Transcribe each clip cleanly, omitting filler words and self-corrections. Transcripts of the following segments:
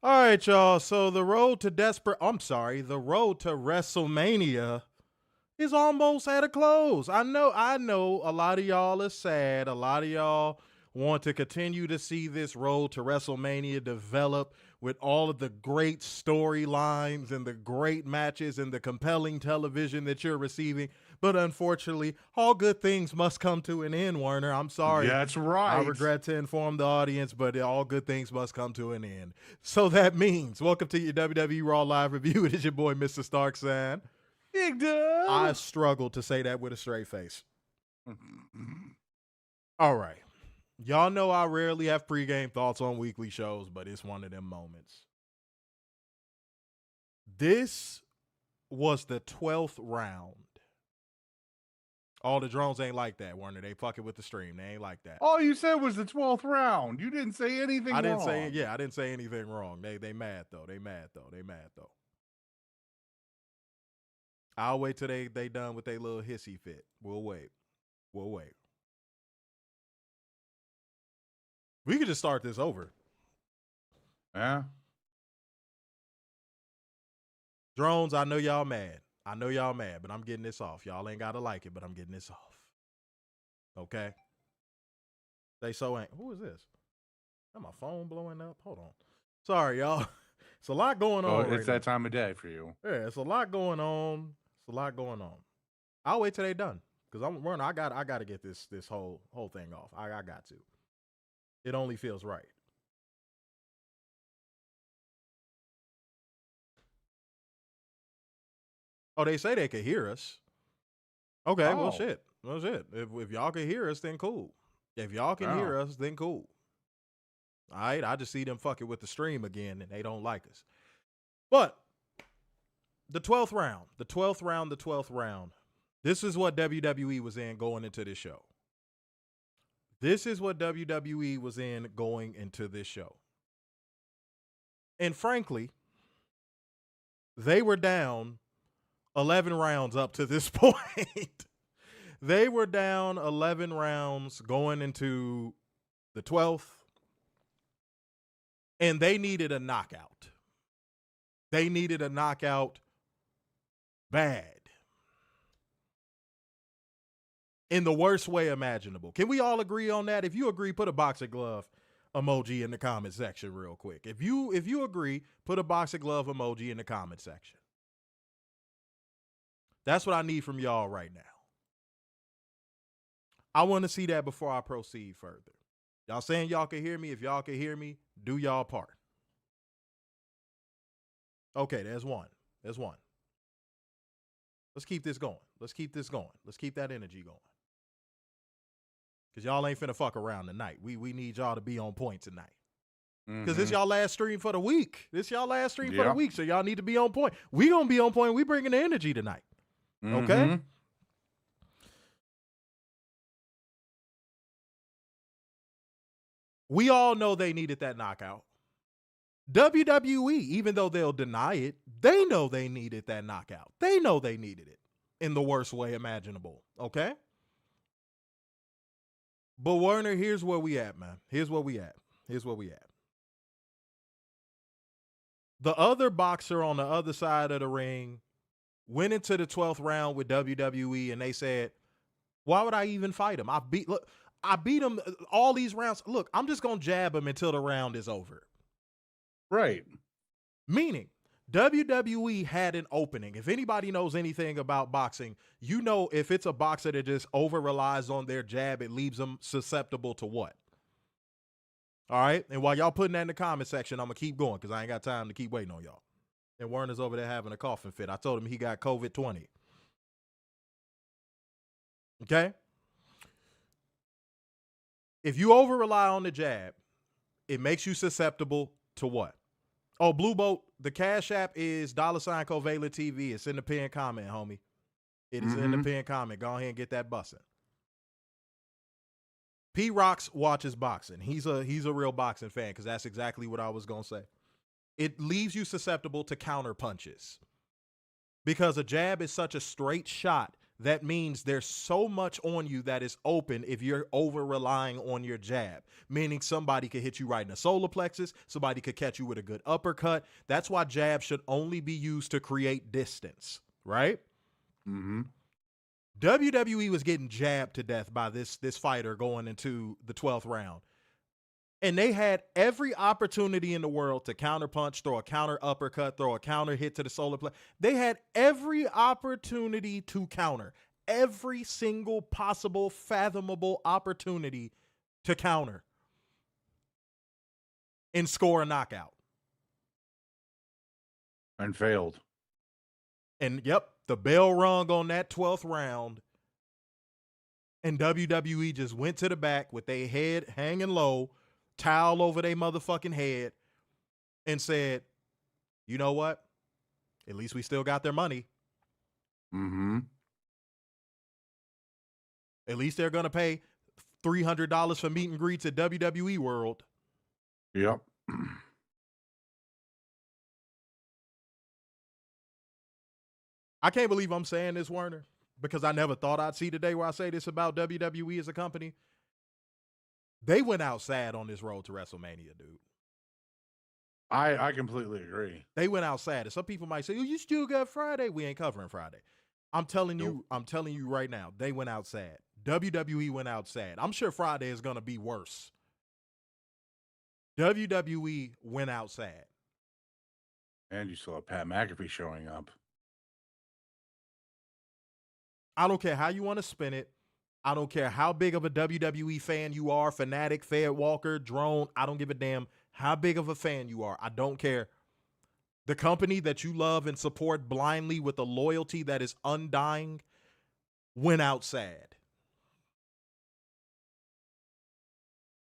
All right, y'all. So the road to the road to WrestleMania is almost at a close. I know a lot of y'all are sad. A lot of y'all want to continue to see this road to WrestleMania develop with all of the great storylines and the great matches and the compelling television that you're receiving. But unfortunately, all good things must come to an end, Werner. I'm sorry. That's right. I regret to inform the audience, but all good things must come to an end. So that means, welcome to your WWE Raw Live review. It is your boy, Mr. Starksan. Big dub. I struggled to say that with a straight face. All right. Y'all know I rarely have pregame thoughts on weekly shows, but it's one of them moments. This was the 12th round. All the drones ain't like that, Werner. They fucking with the stream. They ain't like that. All you said was the 12th round. You didn't say anything wrong. I didn't say anything wrong. They mad though. They mad though. I'll wait till they done with their little hissy fit. We'll wait. We could just start this over. Yeah. Drones, I know y'all mad, but I'm getting this off. Y'all ain't gotta like it, but I'm getting this off. Okay? Who is this? Is my phone blowing up? Hold on. Sorry, y'all. It's a lot going on. It's that time of day for you. Yeah, it's a lot going on. I'll wait till they done. Because I gotta get this whole thing off. I got to. It only feels right. Oh, they say they can hear us. Okay, well, shit. If y'all can hear us, then cool. If y'all can hear us, then cool. All right, I just see them fucking with the stream again, and they don't like us. But the 12th round. This is what WWE was in going into this show. And frankly, they were down 11 rounds up to this point. They were down 11 rounds going into the 12th, and they needed a knockout. They needed a knockout bad. In the worst way imaginable. Can we all agree on that? If you agree, put a boxing glove emoji in the comment section real quick. If you agree, put a boxing glove emoji in the comment section. That's what I need from y'all right now. I want to see that before I proceed further. Y'all saying y'all can hear me? If y'all can hear me, do y'all part. Okay, there's one. Let's keep this going. Let's keep that energy going. Because y'all ain't finna fuck around tonight. We need y'all to be on point tonight. Because this y'all last stream for the week. For the week, so y'all need to be on point. We gonna be on point. We bringing the energy tonight. Okay? We all know they needed that knockout. WWE, even though they'll deny it, they know they needed that knockout. They know they needed it in the worst way imaginable. Okay? But Werner, here's where we at, man. Here's where we at. The other boxer on the other side of the ring went into the 12th round with WWE, and they said, why would I even fight him? I beat him all these rounds. Look, I'm just going to jab him until the round is over. Right. Meaning, WWE had an opening. If anybody knows anything about boxing, you know if it's a boxer that just over relies on their jab, it leaves them susceptible to what? All right? And while y'all putting that in the comment section, I'm going to keep going because I ain't got time to keep waiting on y'all. And Werner's over there having a coughing fit. I told him he got COVID-20. Okay? If you over rely on the jab, it makes you susceptible to what? Oh, Blue Boat, the Cash App is $Covalent TV. It's in the pinned comment, homie. It is in the pinned comment. Go ahead and get that bussin'. P Rocks watches boxing. He's a real boxing fan because that's exactly what I was going to say. It leaves you susceptible to counter punches because a jab is such a straight shot that means there's so much on you that is open if you're over relying on your jab, meaning somebody could hit you right in the solar plexus. Somebody could catch you with a good uppercut. That's why jabs should only be used to create distance, right? Mm-hmm. WWE was getting jabbed to death by this fighter going into the 12th round. And they had every opportunity in the world to counterpunch, throw a counter uppercut, throw a counter hit to the solar plexus. They had every opportunity to counter, every single possible, fathomable opportunity to counter and score a knockout. And failed. And yep, the bell rung on that 12th round. And WWE just went to the back with their head hanging low, towel over their motherfucking head, and said, you know what? At least we still got their money. Mm-hmm. At least they're going to pay $300 for meet and greets at WWE World. Yep. I can't believe I'm saying this, Werner, because I never thought I'd see the day where I say this about WWE as a company. They went out sad on this road to WrestleMania, dude. I completely agree. They went out sad. And some people might say, oh, you still got Friday. We ain't covering Friday. I'm telling you right now, they went out sad. WWE went out sad. I'm sure Friday is going to be worse. WWE went out sad. And you still have Pat MAGAfee showing up. I don't care how you want to spin it. I don't care how big of a WWE fan you are, fanatic, Fed Walker, drone. I don't give a damn how big of a fan you are. I don't care. The company that you love and support blindly with a loyalty that is undying went out sad.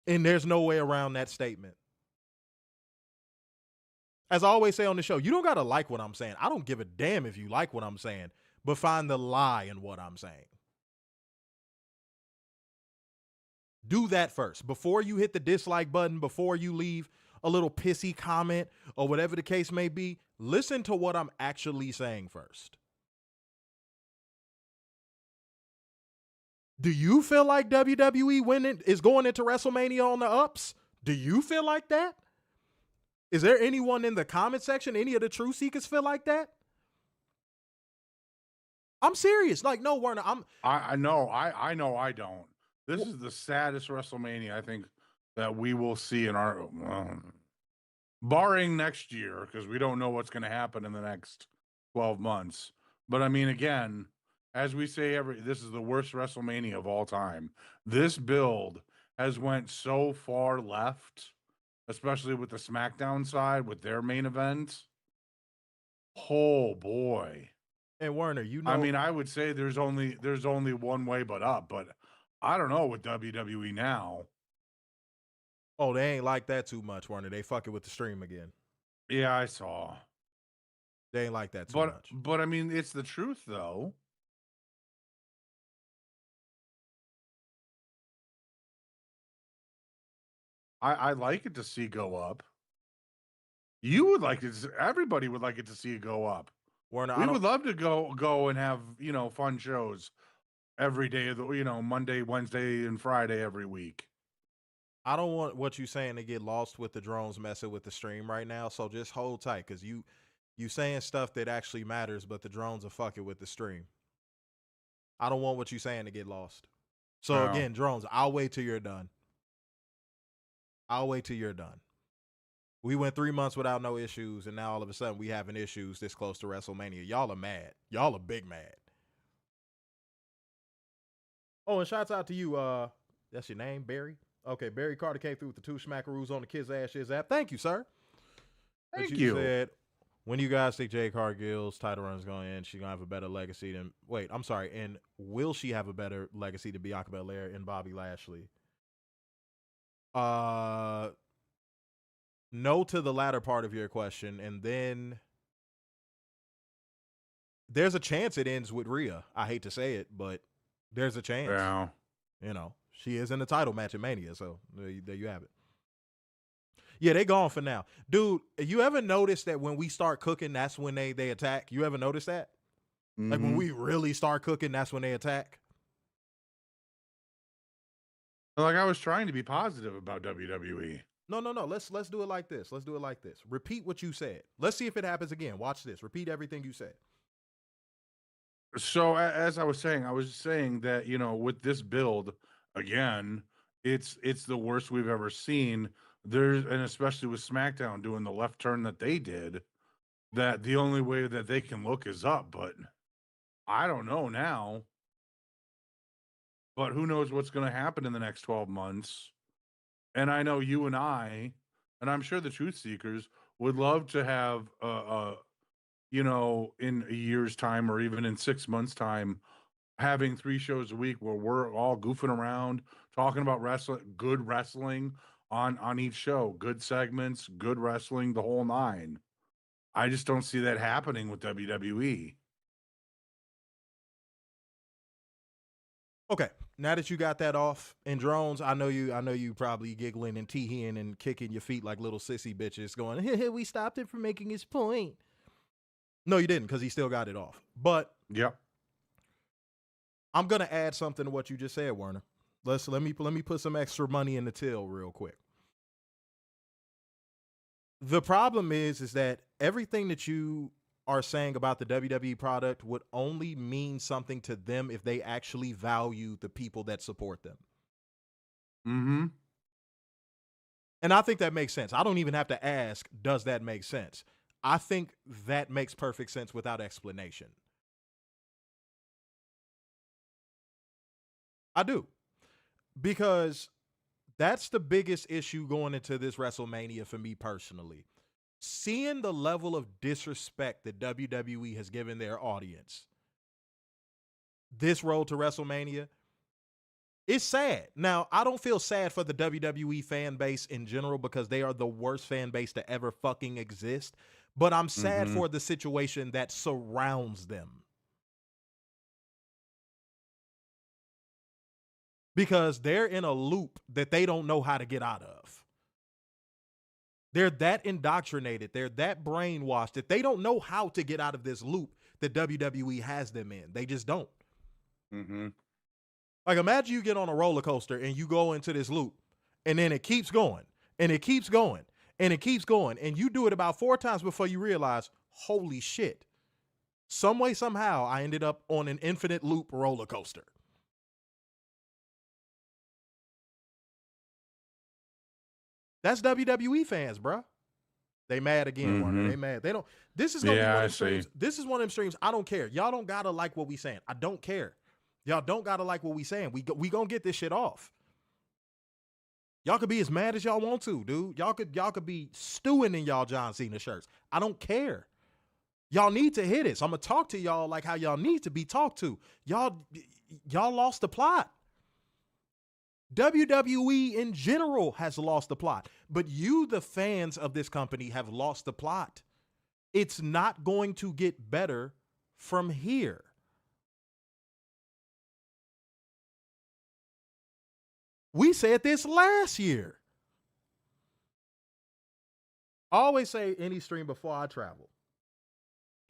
And there's no way around that statement. As I always say on the show, you don't got to like what I'm saying. I don't give a damn if you like what I'm saying, but find the lie in what I'm saying. Do that first. Before you hit the dislike button, before you leave a little pissy comment or whatever the case may be, listen to what I'm actually saying first. Do you feel like WWE is going into WrestleMania on the ups? Do you feel like that? Is there anyone in the comment section, any of the truth seekers feel like that? I'm serious. Like, no, Werner, I know I don't. This is the saddest WrestleMania I think that we will see in our barring next year, because we don't know what's going to happen in the next 12 months. But I mean, again, as we say, this is the worst WrestleMania of all time. This build has went so far left, especially with the SmackDown side with their main event. Oh boy. And Werner, you know, I mean, I would say there's only one way but up, but I don't know with WWE now. Oh, they ain't like that too much, Werner. They fucking with the stream again. Yeah, I saw. They ain't like that too much. But I mean, it's the truth though. I like it to see go up. You would like it. Everybody would like it to see it go up. Werner, we would love to go and have, fun shows every day of the, Monday, Wednesday, and Friday every week. I don't want what you're saying to get lost with the drones messing with the stream right now. So just hold tight, because you saying stuff that actually matters, but the drones are fucking with the stream. I don't want what you're saying to get lost. So again, drones, I'll wait till you're done. We went 3 months without no issues, and now all of a sudden we having issues this close to WrestleMania. Y'all are mad. Y'all are big mad. Oh, and shouts out to you. That's your name, Barry? Okay, Barry Carter came through with the 2 smackaroos on the Kids Ass Shiz app. Thank you, sir. Thank you. Said, when you guys think Jade Cargill's title run is going to end, she's going to have a better legacy than... Wait, I'm sorry. And will she have a better legacy than Bianca Belair and Bobby Lashley? No to the latter part of your question, and then there's a chance it ends with Rhea. I hate to say it, but there's a chance. Yeah. She is in the title match at Mania, so there you have it. Yeah, they gone for now. Dude, you ever notice that when we start cooking, that's when they attack? You ever notice that? Like when Mm-hmm. we really start cooking, that's when they attack. Like I was trying to be positive about WWE. No. Let's do it like this. Let's do it like this. Repeat what you said. Let's see if it happens again. Watch this. Repeat everything you said. So as I was saying that, you know, with this build again, it's the worst we've ever seen. There's and especially with SmackDown doing the left turn that they did, that the only way that they can look is up, but I don't know now. But who knows what's going to happen in the next 12 months? And I know you and I'm sure the truth seekers would love to have you know, in a year's time or even in 6 months' time, having 3 shows a week where we're all goofing around, talking about wrestling, good wrestling on each show, good segments, good wrestling, the whole nine. I just don't see that happening with WWE. Okay. Now that you got that off, and drones, I know you probably giggling and teeing and kicking your feet like little sissy bitches, going, "We stopped him from making his point." No, you didn't, because he still got it off. But Yep. I'm gonna add something to what you just said, Werner. Let me put some extra money in the till real quick. The problem is that everything that you are saying about the WWE product would only mean something to them if they actually value the people that support them. Mm-hmm. And I think that makes sense. I don't even have to ask, does that make sense? I think that makes perfect sense without explanation. I do. Because that's the biggest issue going into this WrestleMania for me personally. Seeing the level of disrespect that WWE has given their audience, this road to WrestleMania, it's sad. Now, I don't feel sad for the WWE fan base in general because they are the worst fan base to ever fucking exist, but I'm sad Mm-hmm. for the situation that surrounds them. Because they're in a loop that they don't know how to get out of. They're that indoctrinated, they're that brainwashed that they don't know how to get out of this loop that WWE has them in. They just don't. Mm-hmm. Like, imagine you get on a roller coaster and you go into this loop, and then it keeps going, and it keeps going, and it keeps going, and you do it about 4 times before you realize, holy shit, some way, somehow, I ended up on an infinite loop roller coaster. That's WWE fans, bruh. They mad again, Warner. Mm-hmm. They mad. They don't. This is gonna be Yeah, one of I them see. streams. This is one of them streams. I don't care. Y'all don't gotta like what we saying. I don't care. Y'all don't gotta like what we saying. We gonna get this shit off. Y'all could be as mad as y'all want to, dude. Y'all could be stewing in y'all John Cena shirts. I don't care. Y'all need to hit it. So I'm gonna talk to y'all like how y'all need to be talked to. Y'all lost the plot. WWE in general has lost the plot, but you, the fans of this company, have lost the plot. It's not going to get better from here. We said this last year. I always say any stream before I travel.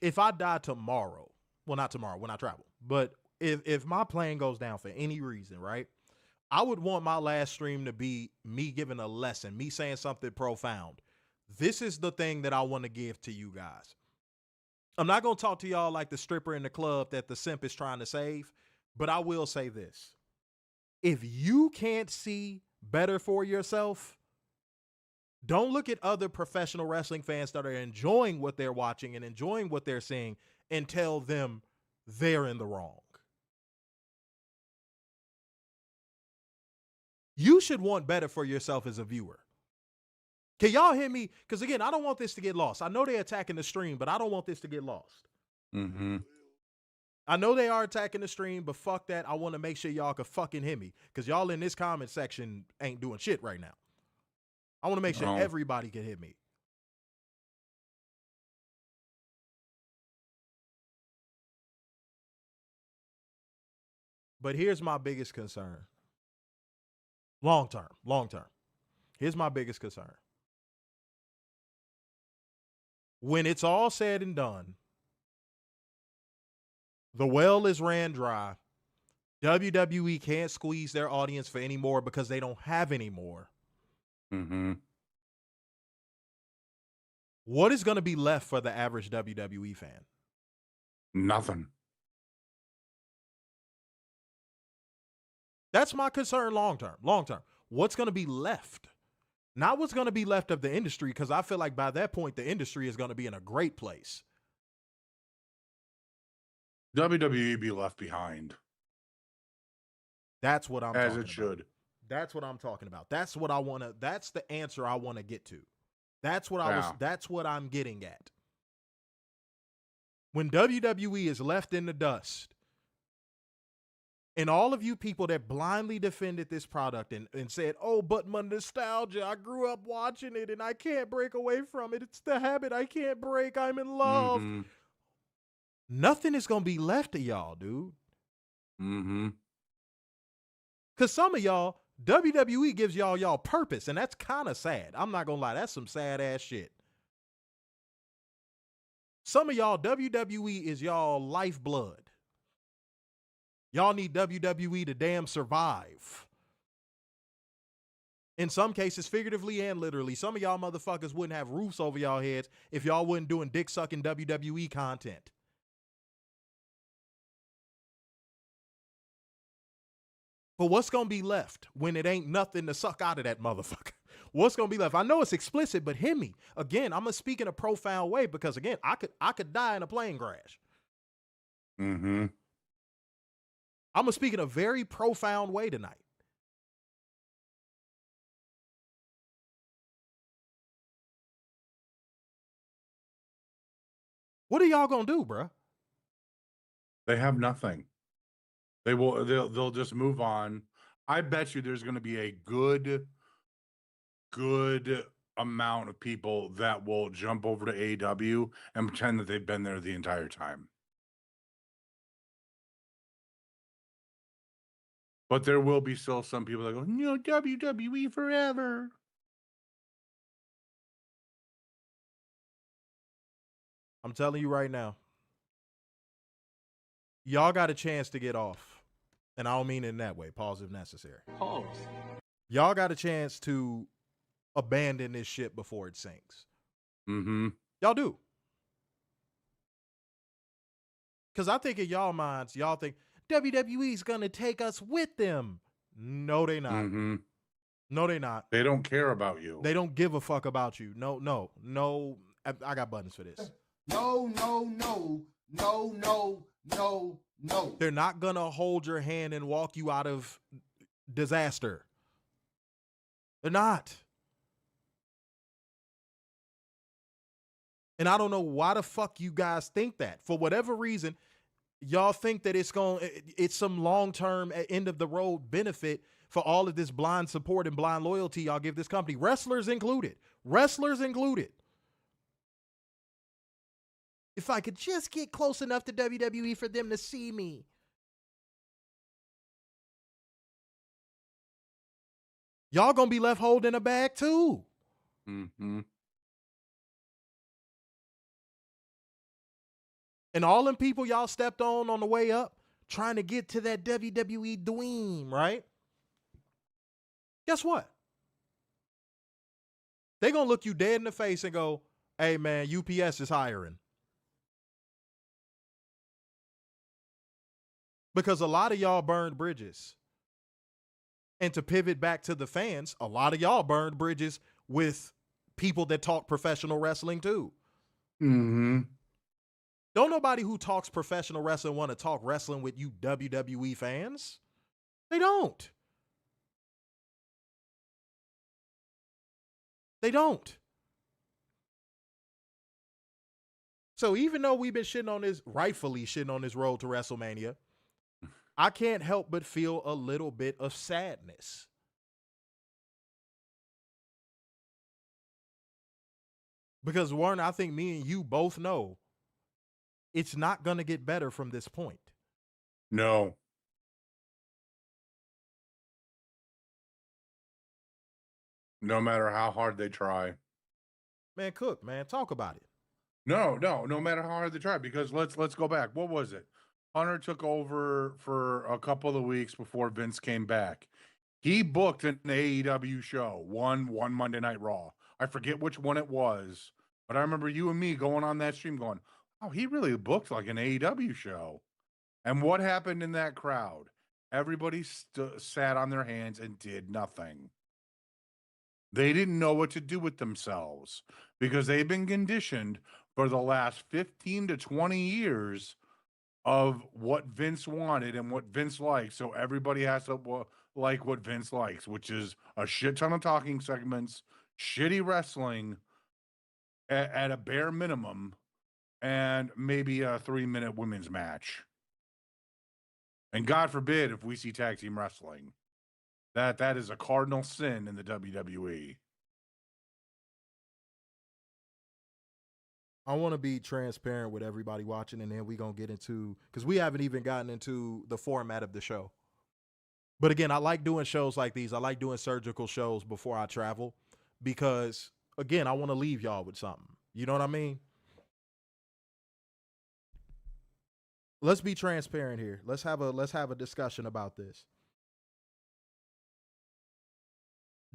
If I die tomorrow, well, not tomorrow when I travel, but if my plane goes down for any reason, right? I would want my last stream to be me giving a lesson, me saying something profound. This is the thing that I want to give to you guys. I'm not going to talk to y'all like the stripper in the club that the simp is trying to save, but I will say this. If you can't see better for yourself, don't look at other professional wrestling fans that are enjoying what they're watching and enjoying what they're seeing and tell them they're in the wrong. You should want better for yourself as a viewer. Can y'all hear me? Because again, I don't want this to get lost. I know they're attacking the stream, but I don't want this to get lost. Mm-hmm. I know they are attacking the stream, but fuck that. I want to make sure y'all can fucking hear me. Because y'all in this comment section ain't doing shit right now. I want to make sure everybody can hear me. But here's my biggest concern. Long term. Here's my biggest concern. When it's all said and done, The well is ran dry. WWE can't squeeze their audience for any more because they don't have any more. Mm-hmm. What is going to be left for the average WWE fan? Nothing. That's my concern long term. Long term. What's going to be left? Not what's going to be left of the industry, because I feel like by that point, the industry is going to be in a great place. WWE be left behind. That's what I'm talking about. As it should. That's what I'm talking about. That's what I want to, that's the answer I want to get to. That's what that's what I'm getting at. When WWE is left in the dust, and all of you people that blindly defended this product and said, oh, but my nostalgia, I grew up watching it and I can't break away from it. It's the habit I can't break. I'm in love. Mm-hmm. Nothing is going to be left of y'all, dude. Mm-hmm. Because some of y'all, WWE gives y'all purpose, and that's kind of sad. I'm not going to lie. That's some sad ass shit. Some of y'all, WWE is y'all lifeblood. Y'all need WWE to damn survive. In some cases, figuratively and literally. Some of y'all motherfuckers wouldn't have roofs over y'all heads if y'all wasn't doing dick-sucking WWE content. But what's going to be left when it ain't nothing to suck out of that motherfucker? What's going to be left? I know it's explicit, but hear me. Again, I'm going to speak in a profound way because, again, I could die in a plane crash. Mm-hmm. I'm going to speak in a very profound way tonight. What are y'all going to do, bruh? They have nothing. They'll just move on. I bet you there's going to be a good amount of people that will jump over to AEW and pretend that they've been there the entire time. But there will be still some people that go, WWE forever. I'm telling you right now, y'all got a chance to get off. And I don't mean it in that way. Pause if necessary. Pause. Y'all got a chance to abandon this shit before it sinks. Mm-hmm. Y'all do. Because I think in y'all minds, y'all think WWE's going to take us with them. No, they not. Mm-hmm. No, they not. They don't care about you. They don't give a fuck about you. No. I got buttons for this. No. They're not going to hold your hand and walk you out of disaster. They're not. And I don't know why the fuck you guys think that. For whatever reason, y'all think that it's some long-term end of the road benefit for all of this blind support and blind loyalty y'all give this company. Wrestlers included. If I could just get close enough to WWE for them to see me. Y'all gonna be left holding a bag too. Mm-hmm. And all them people y'all stepped on the way up, trying to get to that WWE dream, right? Guess what? They're gonna look you dead in the face and go, hey man, UPS is hiring. Because a lot of y'all burned bridges. And to pivot back to the fans, a lot of y'all burned bridges with people that talk professional wrestling too. Mm-hmm. Don't nobody who talks professional wrestling want to talk wrestling with you WWE fans. They don't. They don't. So even though we've been rightfully shitting on this road to WrestleMania, I can't help but feel a little bit of sadness. Because Warren, I think me and you both know it's not going to get better from this point. No. No matter how hard they try. Man, Cook, man, talk about it. No matter how hard they try, because let's go back. What was it? Hunter took over for a couple of weeks before Vince came back. He booked an AEW show, one Monday Night Raw. I forget which one it was, but I remember you and me going on that stream going, "Oh, he really booked like an AEW show." And what happened in that crowd? Everybody sat on their hands and did nothing. They didn't know what to do with themselves because they've been conditioned for the last 15 to 20 years of what Vince wanted and what Vince likes. So everybody has to like what Vince likes, which is a shit ton of talking segments, shitty wrestling at a bare minimum, and maybe a 3-minute women's match. And God forbid if we see tag team wrestling. That is a cardinal sin in the WWE. I want to be transparent with everybody watching, and then we're going to get into, because we haven't even gotten into the format of the show. But again, I like doing shows like these. I like doing surgical shows before I travel because, again, I want to leave y'all with something. You know what I mean? Let's be transparent here. Let's have a discussion about this.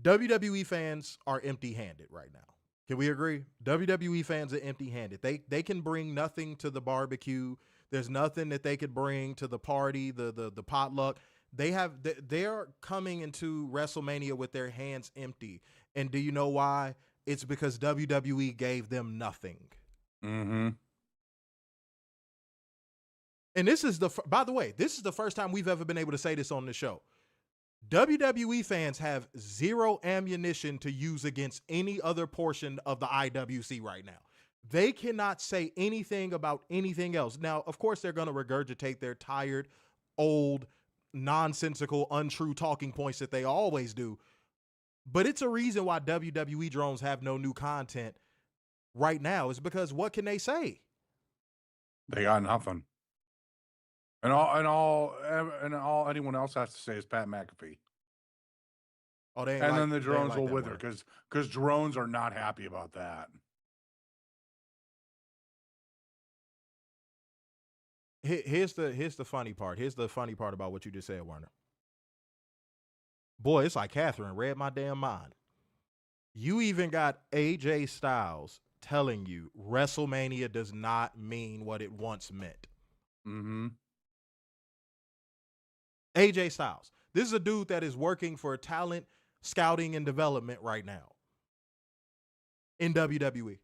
WWE fans are empty-handed right now. Can we agree? WWE fans are empty-handed. They can bring nothing to the barbecue. There's nothing that they could bring to the party, the potluck. They're coming into WrestleMania with their hands empty. And do you know why? It's because WWE gave them nothing. Mm-hmm. And this is by the way, this is the first time we've ever been able to say this on the show. WWE fans have zero ammunition to use against any other portion of the IWC right now. They cannot say anything about anything else. Now, of course, they're going to regurgitate their tired, old, nonsensical, untrue talking points that they always do. But it's a reason why WWE drones have no new content right now. Is because what can they say? They got nothing. And all anyone else has to say is Pat MAGAfee. Oh, they ain't and like, then the drones like will that wither because drones are not happy about that. Here's the funny part. Here's the funny part about what you just said, Werner. Boy, it's like Catherine read my damn mind. You even got AJ Styles telling you WrestleMania does not mean what it once meant. Mm-hmm. AJ Styles. This is a dude that is working for talent scouting and development right now in WWE.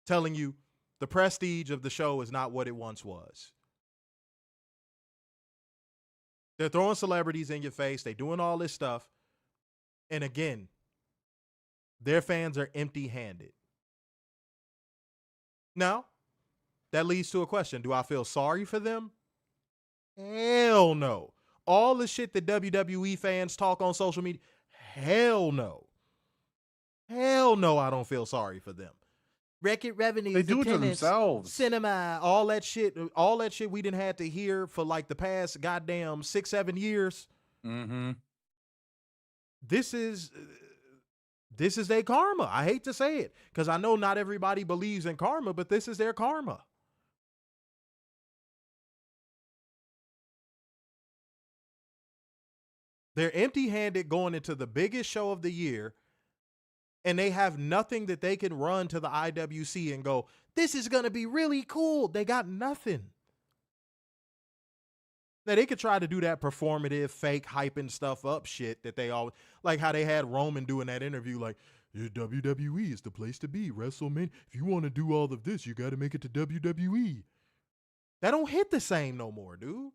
Telling you the prestige of the show is not what it once was. They're throwing celebrities in your face. They're doing all this stuff. And again, their fans are empty-handed. Now, that leads to a question. Do I feel sorry for them? Hell no. All the shit that WWE fans talk on social media, hell no. Hell no, I don't feel sorry for them. Record revenues, they do it to themselves. Cinema, all that shit we didn't have to hear for like the past goddamn 6-7 years. Mm-hmm. This is their karma. I hate to say it because I know not everybody believes in karma, but this is their karma. They're empty-handed going into the biggest show of the year, and they have nothing that they can run to the IWC and go, this is going to be really cool. They got nothing. Now, they could try to do that performative, fake, hyping stuff up shit that they all, like how they had Roman doing that interview, like, WWE is the place to be, WrestleMania. If you want to do all of this, you got to make it to WWE. That don't hit the same no more, dude.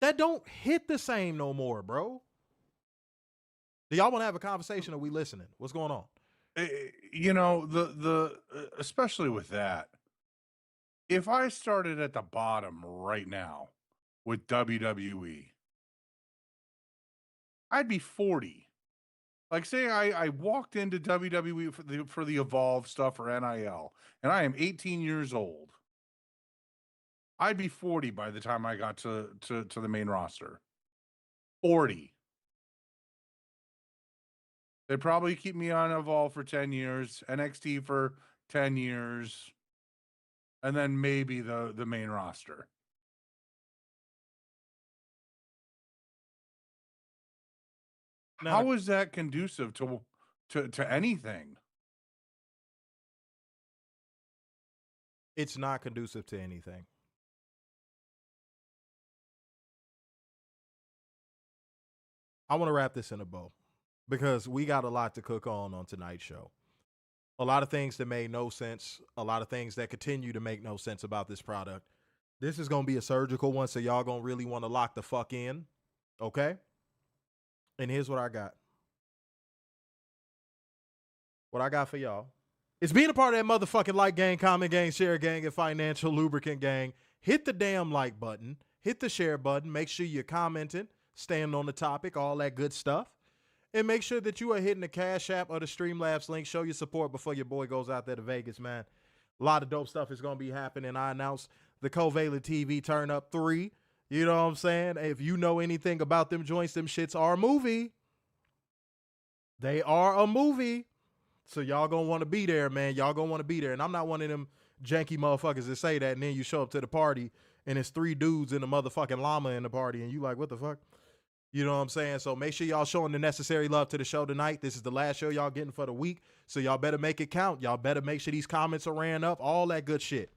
That don't hit the same no more, bro. Do y'all want to have a conversation or we listening? What's going on? You know, the especially with that, if I started at the bottom right now with WWE, I'd be 40. Like, say I walked into WWE for the Evolve stuff or NIL, and I am 18 years old. I'd be 40 by the time I got to the main roster. 40. They'd probably keep me on Evolve for 10 years, NXT for 10 years, and then maybe the main roster. Now, How is that conducive to anything? it's not conducive to anything. I want to wrap this in a bow because we got a lot to cook on tonight's show. A lot of things that made no sense, a lot of things that continue to make no sense about this product. This is going to be a surgical one, so y'all going to really want to lock the fuck in, okay? And here's what I got. What I got for y'all is being a part of that motherfucking like gang, comment gang, share gang, and financial lubricant gang. Hit the damn like button. Hit the share button. Make sure you're commenting, staying on the topic, all that good stuff. And make sure that you are hitting the Cash App or the Streamlabs link. Show your support before your boy goes out there to Vegas, man. A lot of dope stuff is going to be happening. I announced the Covalent TV Turn Up 3. You know what I'm saying? If you know anything about them joints, them shits are a movie. They are a movie. So y'all going to want to be there, man. Y'all going to want to be there. And I'm not one of them janky motherfuckers that say that, and then you show up to the party, and it's 3 dudes and a motherfucking llama in the party, and you like, what the fuck? You know what I'm saying? So make sure y'all showing the necessary love to the show tonight. This is the last show y'all getting for the week, so y'all better make it count. Y'all better make sure these comments are ran up, all that good shit.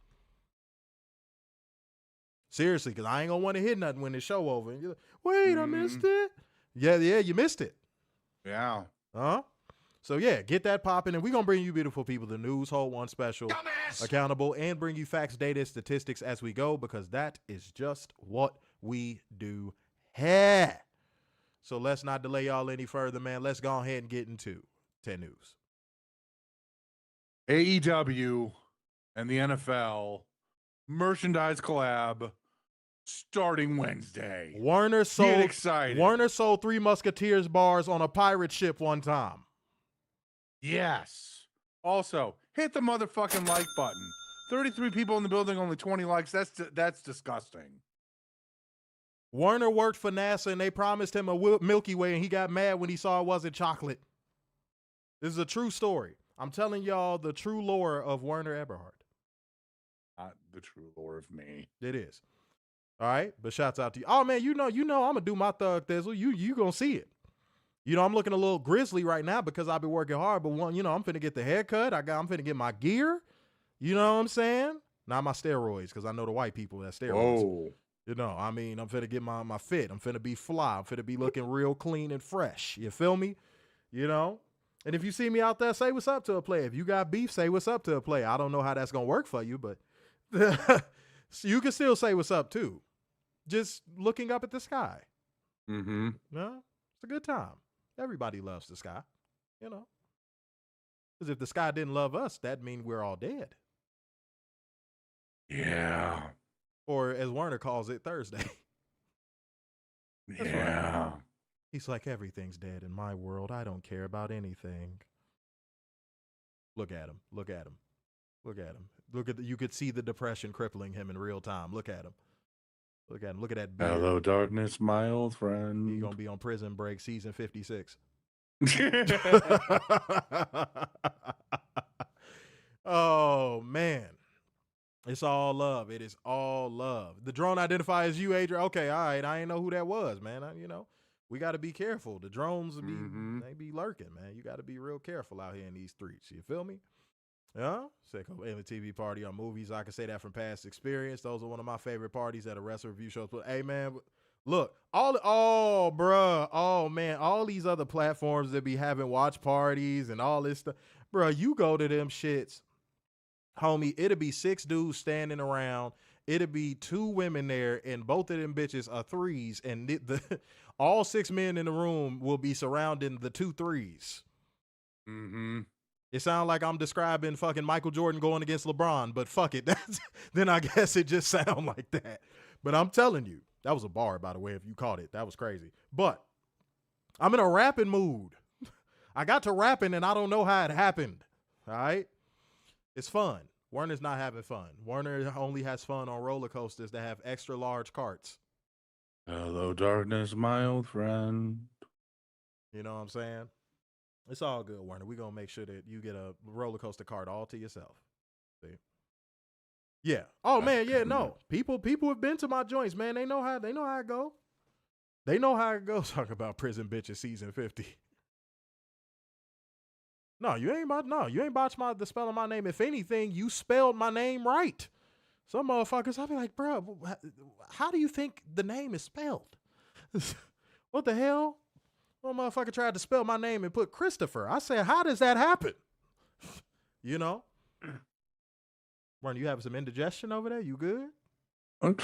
Seriously, because I ain't going to want to hit nothing when the show over. And you're like, wait, I missed it. Yeah, you missed it. Yeah. Huh? So, yeah, get that popping, and we're going to bring you beautiful people the news, whole one special, accountable, and bring you facts, data, statistics as we go, because that is just what we do here. So let's not delay y'all any further, man. Let's go ahead and get into 10 News. AEW and the NFL merchandise collab starting Wednesday. Warner Get excited. sold 3 Musketeers bars on a pirate ship one time. Yes. Also, hit the motherfucking like button. 33 people in the building, only 20 likes. That's disgusting. Warner worked for NASA, and they promised him a Milky Way, and he got mad when he saw it wasn't chocolate. This is a true story. I'm telling y'all the true lore of Werner Eberhard. Not the true lore of me. It is. All right? But shouts out to you. Oh, man, you know, I'm going to do my thug thizzle. You going to see it. You know, I'm looking a little grizzly right now because I've been working hard, but I'm finna get the haircut. I'm finna get my gear. You know what I'm saying? Not my steroids, because I know the white people that steroids. Whoa. You know, I mean, I'm finna get my fit. I'm finna be fly. I'm finna be looking real clean and fresh. You feel me? You know? And if you see me out there, say what's up to a player. If you got beef, say what's up to a player. I don't know how that's going to work for you, but so you can still say what's up too. Just looking up at the sky. Mm-hmm. No, it's a good time. Everybody loves the sky, you know. Because if the sky didn't love us, that'd mean we're all dead. Yeah. Or as Werner calls it, Thursday. Yeah. Right. He's like, everything's dead in my world. I don't care about anything. Look at him. Look at him. Look at him. You could see the depression crippling him in real time. Look at him. Look at him. Look at that beard. Hello, darkness, my old friend. He's going to be on Prison Break season 56. Oh, man. It's all love. It is all love. The drone identifies you, Adrian. Okay, all right. I ain't know who that was, man. We got to be careful. The drones they be lurking, man. You got to be real careful out here in these streets. You feel me? Yeah. Second TV party on movies. I can say that from past experience. Those are one of my favorite parties at a wrestling review shows. But hey, man, look, oh man, all these other platforms that be having watch parties and all this stuff, bro. You go to them shits, homie. It'll be 6 dudes standing around. It'll be 2 women there, and both of them bitches are 3s, and all 6 men in the room will be surrounding the 2 3s. Mm-hmm. It sounds like I'm describing fucking Michael Jordan going against LeBron, but fuck it. Then I guess it just sound like that. But I'm telling you, that was a bar, by the way, if you caught it. That was crazy. But I'm in a rapping mood. I got to rapping, and I don't know how it happened. All right? It's fun. Werner's not having fun. Werner only has fun on roller coasters that have extra large carts. Hello, darkness, my old friend. You know what I'm saying? It's all good, Werner. We're going to make sure that you get a roller coaster cart all to yourself. See? Yeah. Oh man, yeah, no. People have been to my joints, man. They know how it go. They know how it goes. Talk about Prison Bitches season 50. No, you ain't botched the spelling my name. If anything, you spelled my name right. Some motherfuckers, I'll be like, bro, how do you think the name is spelled? What the hell? One motherfucker tried to spell my name and put Christopher. I said, how does that happen? You know? Warren, you having some indigestion over there? You good? You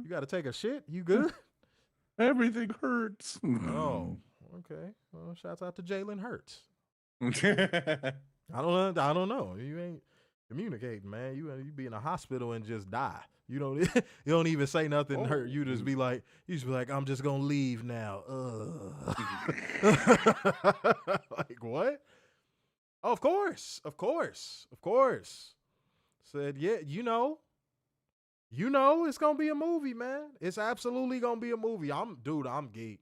got to take a shit? You good? Everything hurts. Oh, okay. Well, shouts out to Jalen Hurts. I don't know. You ain't communicating, man. You be in a hospital and just die. You don't even say nothing hurt. You just be like, I'm just gonna leave now. Like what? Oh, of course. Said, yeah, you know it's gonna be a movie, man. It's absolutely gonna be a movie. I'm geeked.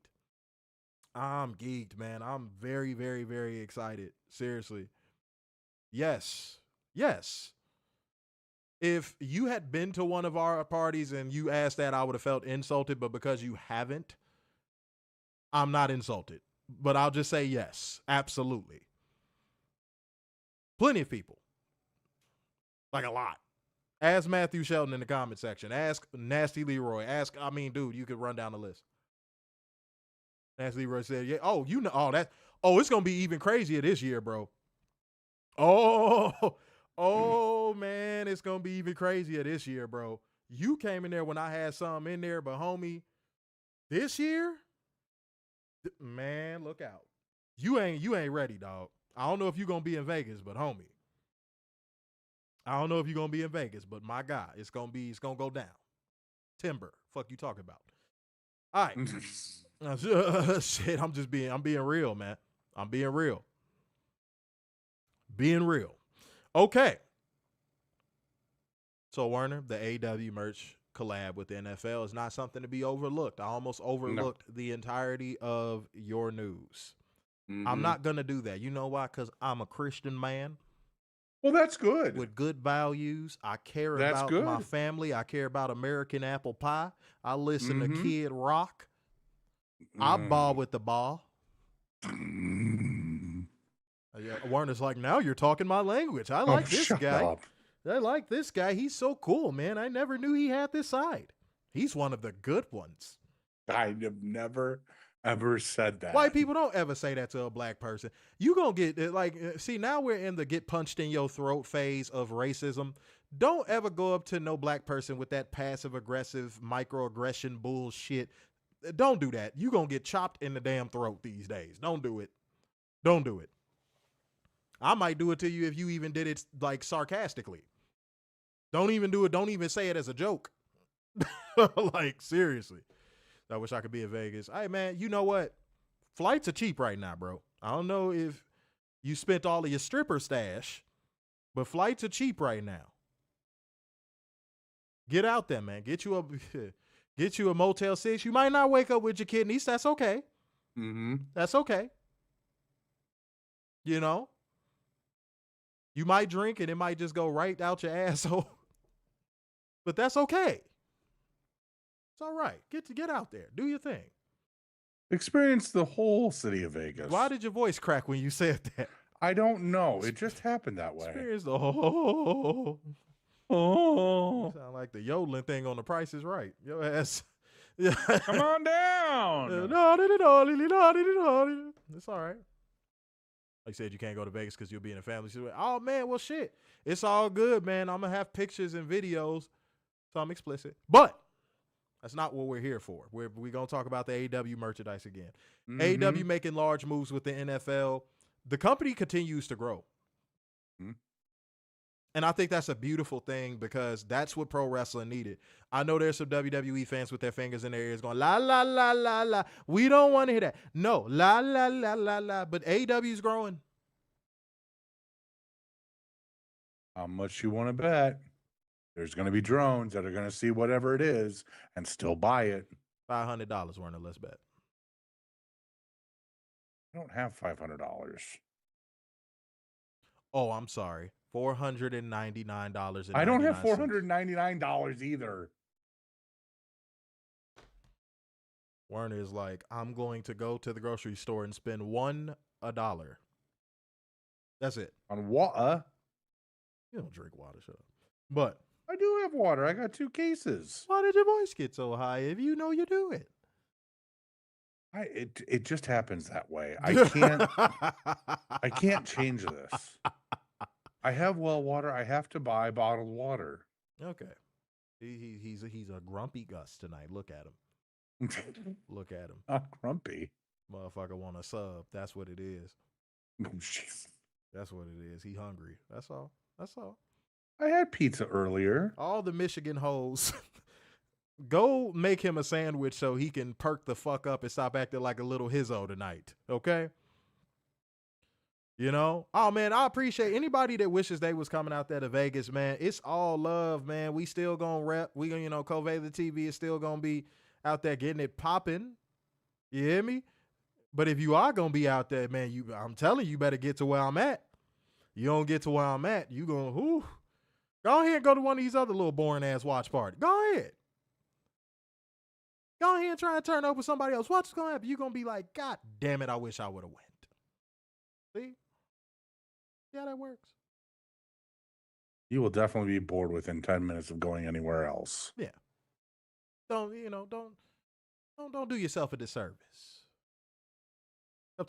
I'm geeked, man. I'm very, very, very excited. Seriously. Yes. If you had been to one of our parties and you asked that, I would have felt insulted, but because you haven't, I'm not insulted. But I'll just say yes, absolutely. Plenty of people. Like a lot. Ask Matthew Shelton in the comment section. Ask Nasty Leroy. Dude, you could run down the list. Nasty Leroy said, yeah, it's going to be even crazier this year, bro. Oh, man, it's going to be even crazier this year, bro. You came in there when I had something in there, but homie, this year, man, look out. You ain't ready, dog. I don't know if you're going to be in Vegas, but homie. I don't know if you're going to be in Vegas, but my God, it's going to go down. Timber. Fuck you talking about. All right. Shit, I'm being real, man. I'm being real. Okay. So, Werner, the AEW merch collab with the NFL is not something to be overlooked. I almost overlooked the entirety of your news. Mm-hmm. I'm not going to do that. You know why? Because I'm a Christian man. Well, that's good. With good values. I care about my family. I care about American apple pie. I listen to Kid Rock. I ball with the ball. Warner's like, now you're talking my language. I like this guy. Up. I like this guy. He's so cool, man. I never knew he had this side. He's one of the good ones. I have never, ever said that. White people don't ever say that to a black person. You gonna get see, now we're in the get punched in your throat phase of racism. Don't ever go up to no black person with that passive aggressive microaggression bullshit. Don't do that. You gonna get chopped in the damn throat these days. Don't do it. I might do it to you if you even did it like sarcastically. Don't even do it. Don't even say it as a joke. Like, seriously. I wish I could be in Vegas. Hey, man, you know what? Flights are cheap right now, bro. I don't know if you spent all of your stripper stash, but flights are cheap right now. Get out there, man. Get you a Motel 6. You might not wake up with your kidneys. That's okay. Mm-hmm. That's okay. You know? You might drink and it might just go right out your asshole. But that's okay. It's all right. Get out there. Do your thing. Experience the whole city of Vegas. Why did your voice crack when you said that? I don't know. It just happened that way. Experience the whole. You sound like the yodeling thing on The Price is Right. Your ass. Come on down. It's all right. Like I said, you can't go to Vegas because you'll be in a family situation. Oh, man, well, shit. It's all good, man. I'm going to have pictures and videos, so I'm explicit. But that's not what we're here for. We're going to talk about the AEW merchandise again. Mm-hmm. AEW making large moves with the NFL. The company continues to grow. Mm-hmm. And I think that's a beautiful thing because that's what pro wrestling needed. I know there's some WWE fans with their fingers in their ears going, la, la, la, la, la. We don't want to hear that. No, la, la, la, la, la. But AEW is growing. How much you want to bet? There's going to be drones that are going to see whatever it is and still buy it. $500, Werner, let's bet. I don't have $500. Oh, I'm sorry. $499.99. I don't have $499 either. Werner is like, I'm going to go to the grocery store and spend $1. That's it. On water? You don't drink water, shut up. But I do have water. I got 2 cases. why did your voice get so high if you know you do it? It just happens that way. I can't change this. I have well water. I have to buy bottled water. Okay. He's a grumpy Gus tonight. Look at him. Look at him. I'm grumpy. Motherfucker want a sub. That's what it is. Oh, jeez. That's what it is. He hungry. That's all. That's all. I had pizza earlier. All the Michigan hoes. Go make him a sandwich so he can perk the fuck up and stop acting like a little hizzo tonight. Okay? You know? Oh, man, I appreciate anybody that wishes they was coming out there to Vegas, man. It's all love, man. We still gonna rep. We gonna, Covey TV is still gonna be out there getting it popping. You hear me? But if you are gonna be out there, man, I'm telling you better get to where I'm at. You don't get to where I'm at, you gonna, go ahead and go to one of these other little boring-ass watch parties. Go ahead. Go ahead and try and turn up with somebody else. What's going to happen? You're going to be like, God damn it, I wish I would have went. See? See how that works? You will definitely be bored within 10 minutes of going anywhere else. Yeah. Don't do yourself a disservice.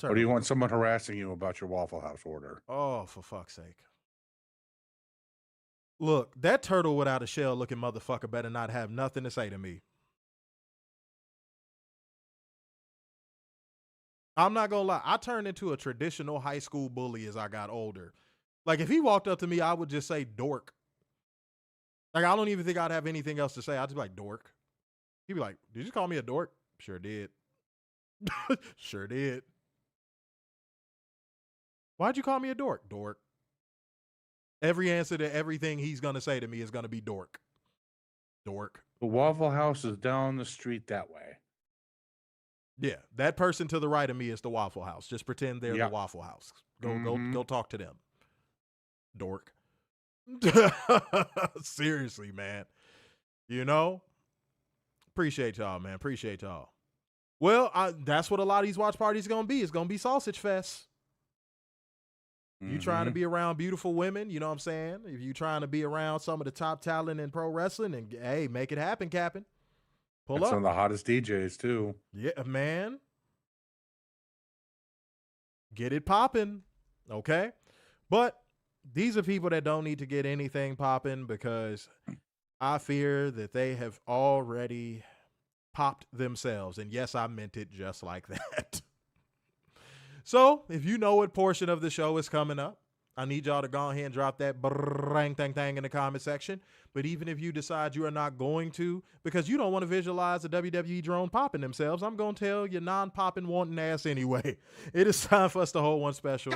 Or do you want someone harassing you about your Waffle House order? Oh, for fuck's sake. Look, that turtle without a shell looking motherfucker better not have nothing to say to me. I'm not going to lie. I turned into a traditional high school bully as I got older. Like, if he walked up to me, I would just say dork. Like, I don't even think I'd have anything else to say. I'd just be like, dork. He'd be like, did you call me a dork? Sure did. Sure did. Why'd you call me a dork? Dork. Every answer to everything he's going to say to me is going to be dork. Dork. The Waffle House is down the street that way. Yeah, that person to the right of me is the Waffle House. Just pretend they're the Waffle House. Go talk to them. Dork. Seriously, man. Appreciate y'all, man. Appreciate y'all. Well, that's what a lot of these watch parties are going to be. It's going to be sausage fest. You trying to be around beautiful women, you know what I'm saying? If you trying to be around some of the top talent in pro wrestling, and hey, make it happen, Captain. Pull up. Some of the hottest DJs, too. Yeah, man. Get it popping. Okay? But these are people that don't need to get anything popping because I fear that they have already popped themselves. And yes, I meant it just like that. So if you know what portion of the show is coming up, I need y'all to go ahead and drop that brang-tang-tang in the comment section. But even if you decide you are not going to, because you don't want to visualize the WWE drone popping themselves, I'm going to tell your non-popping wanting ass anyway. It is time for us to hold one special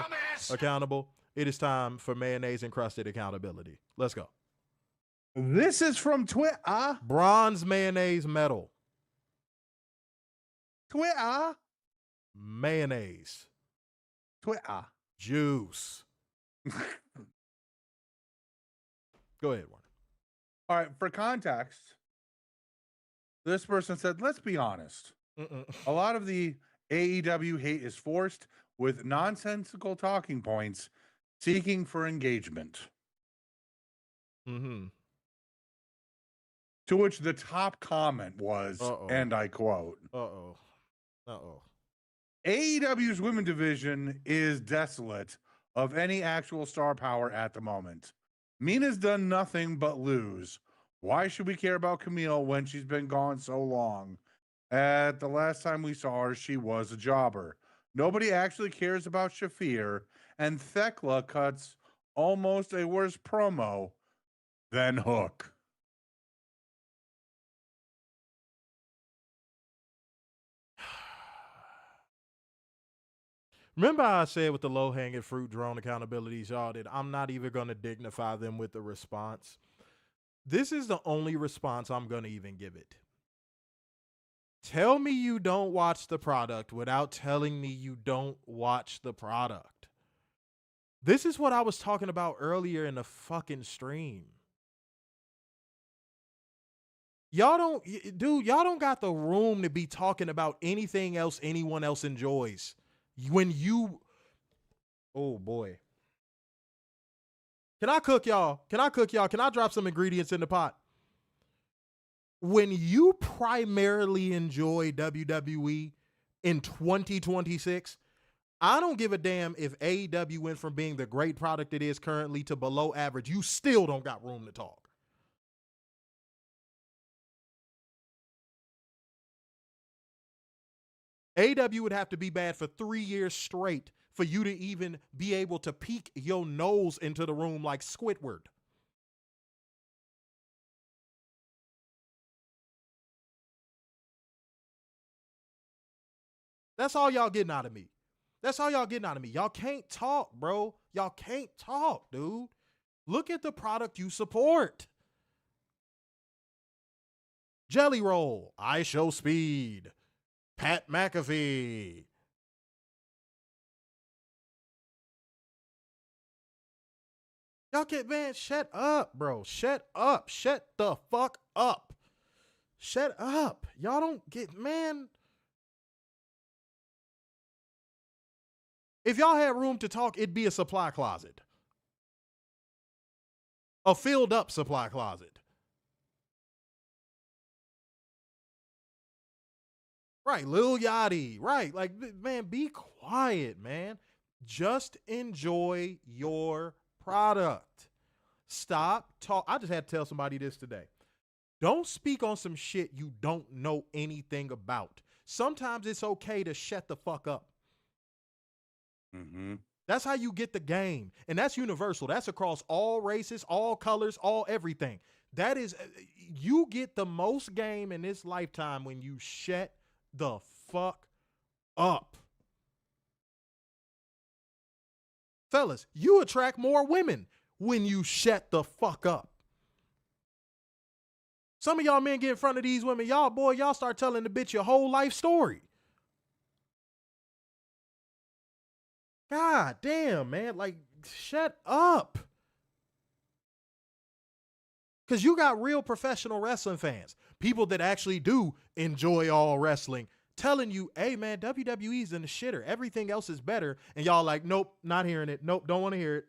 accountable. It is time for mayonnaise-encrusted accountability. Let's go. This is from Twitter. Bronze mayonnaise medal. Twitter. Mayonnaise. Twitter. Juice. Go ahead, Warner. All right, for context, this person said, let's be honest. A lot of the AEW hate is forced with nonsensical talking points seeking for engagement. Mm-hmm. To which the top comment was, and I quote, AEW's women division is desolate of any actual star power at the moment. Mina's done nothing but lose. Why should we care about Camille when she's been gone so long? At the last time we saw her, she was a jobber. Nobody actually cares about Shafir, and Thekla cuts almost a worse promo than Hook. Remember how I said with the low-hanging fruit drone accountabilities, y'all, that I'm not even going to dignify them with the response. This is the only response I'm going to even give it. Tell me you don't watch the product without telling me you don't watch the product. This is what I was talking about earlier in the fucking stream. Y'all don't got the room to be talking about anything else anyone else enjoys. Oh boy. Can I cook y'all? Can I drop some ingredients in the pot? When you primarily enjoy WWE in 2026, I don't give a damn if AEW went from being the great product it is currently to below average. You still don't got room to talk. AEW would have to be bad for 3 years straight for you to even be able to peek your nose into the room like Squidward. That's all y'all getting out of me. Y'all can't talk, bro. Y'all can't talk, dude. Look at the product you support. Jelly Roll, I Show Speed, Pat MAGAfee. Y'all get, man, shut up, bro. Shut up. Shut the fuck up. Shut up. Y'all don't get, man. If y'all had room to talk, it'd be a supply closet. A filled up supply closet. Right, Lil Yachty. Right, like, man, be quiet, man. Just enjoy your product. Stop talk. I just had to tell somebody this today. Don't speak on some shit you don't know anything about. Sometimes it's okay to shut the fuck up. Mm-hmm. That's how you get the game. And that's universal. That's across all races, all colors, all everything. That is, you get the most game in this lifetime when you shut the fuck up. Fellas, you attract more women when you shut the fuck up. Some of y'all men get in front of these women, y'all start telling the bitch your whole life story. God damn, man. Like, shut up. Because you got real professional wrestling fans, people that actually do enjoy all wrestling, telling you, hey, man, WWE's in the shitter. Everything else is better. And y'all like, nope, not hearing it. Nope, don't want to hear it.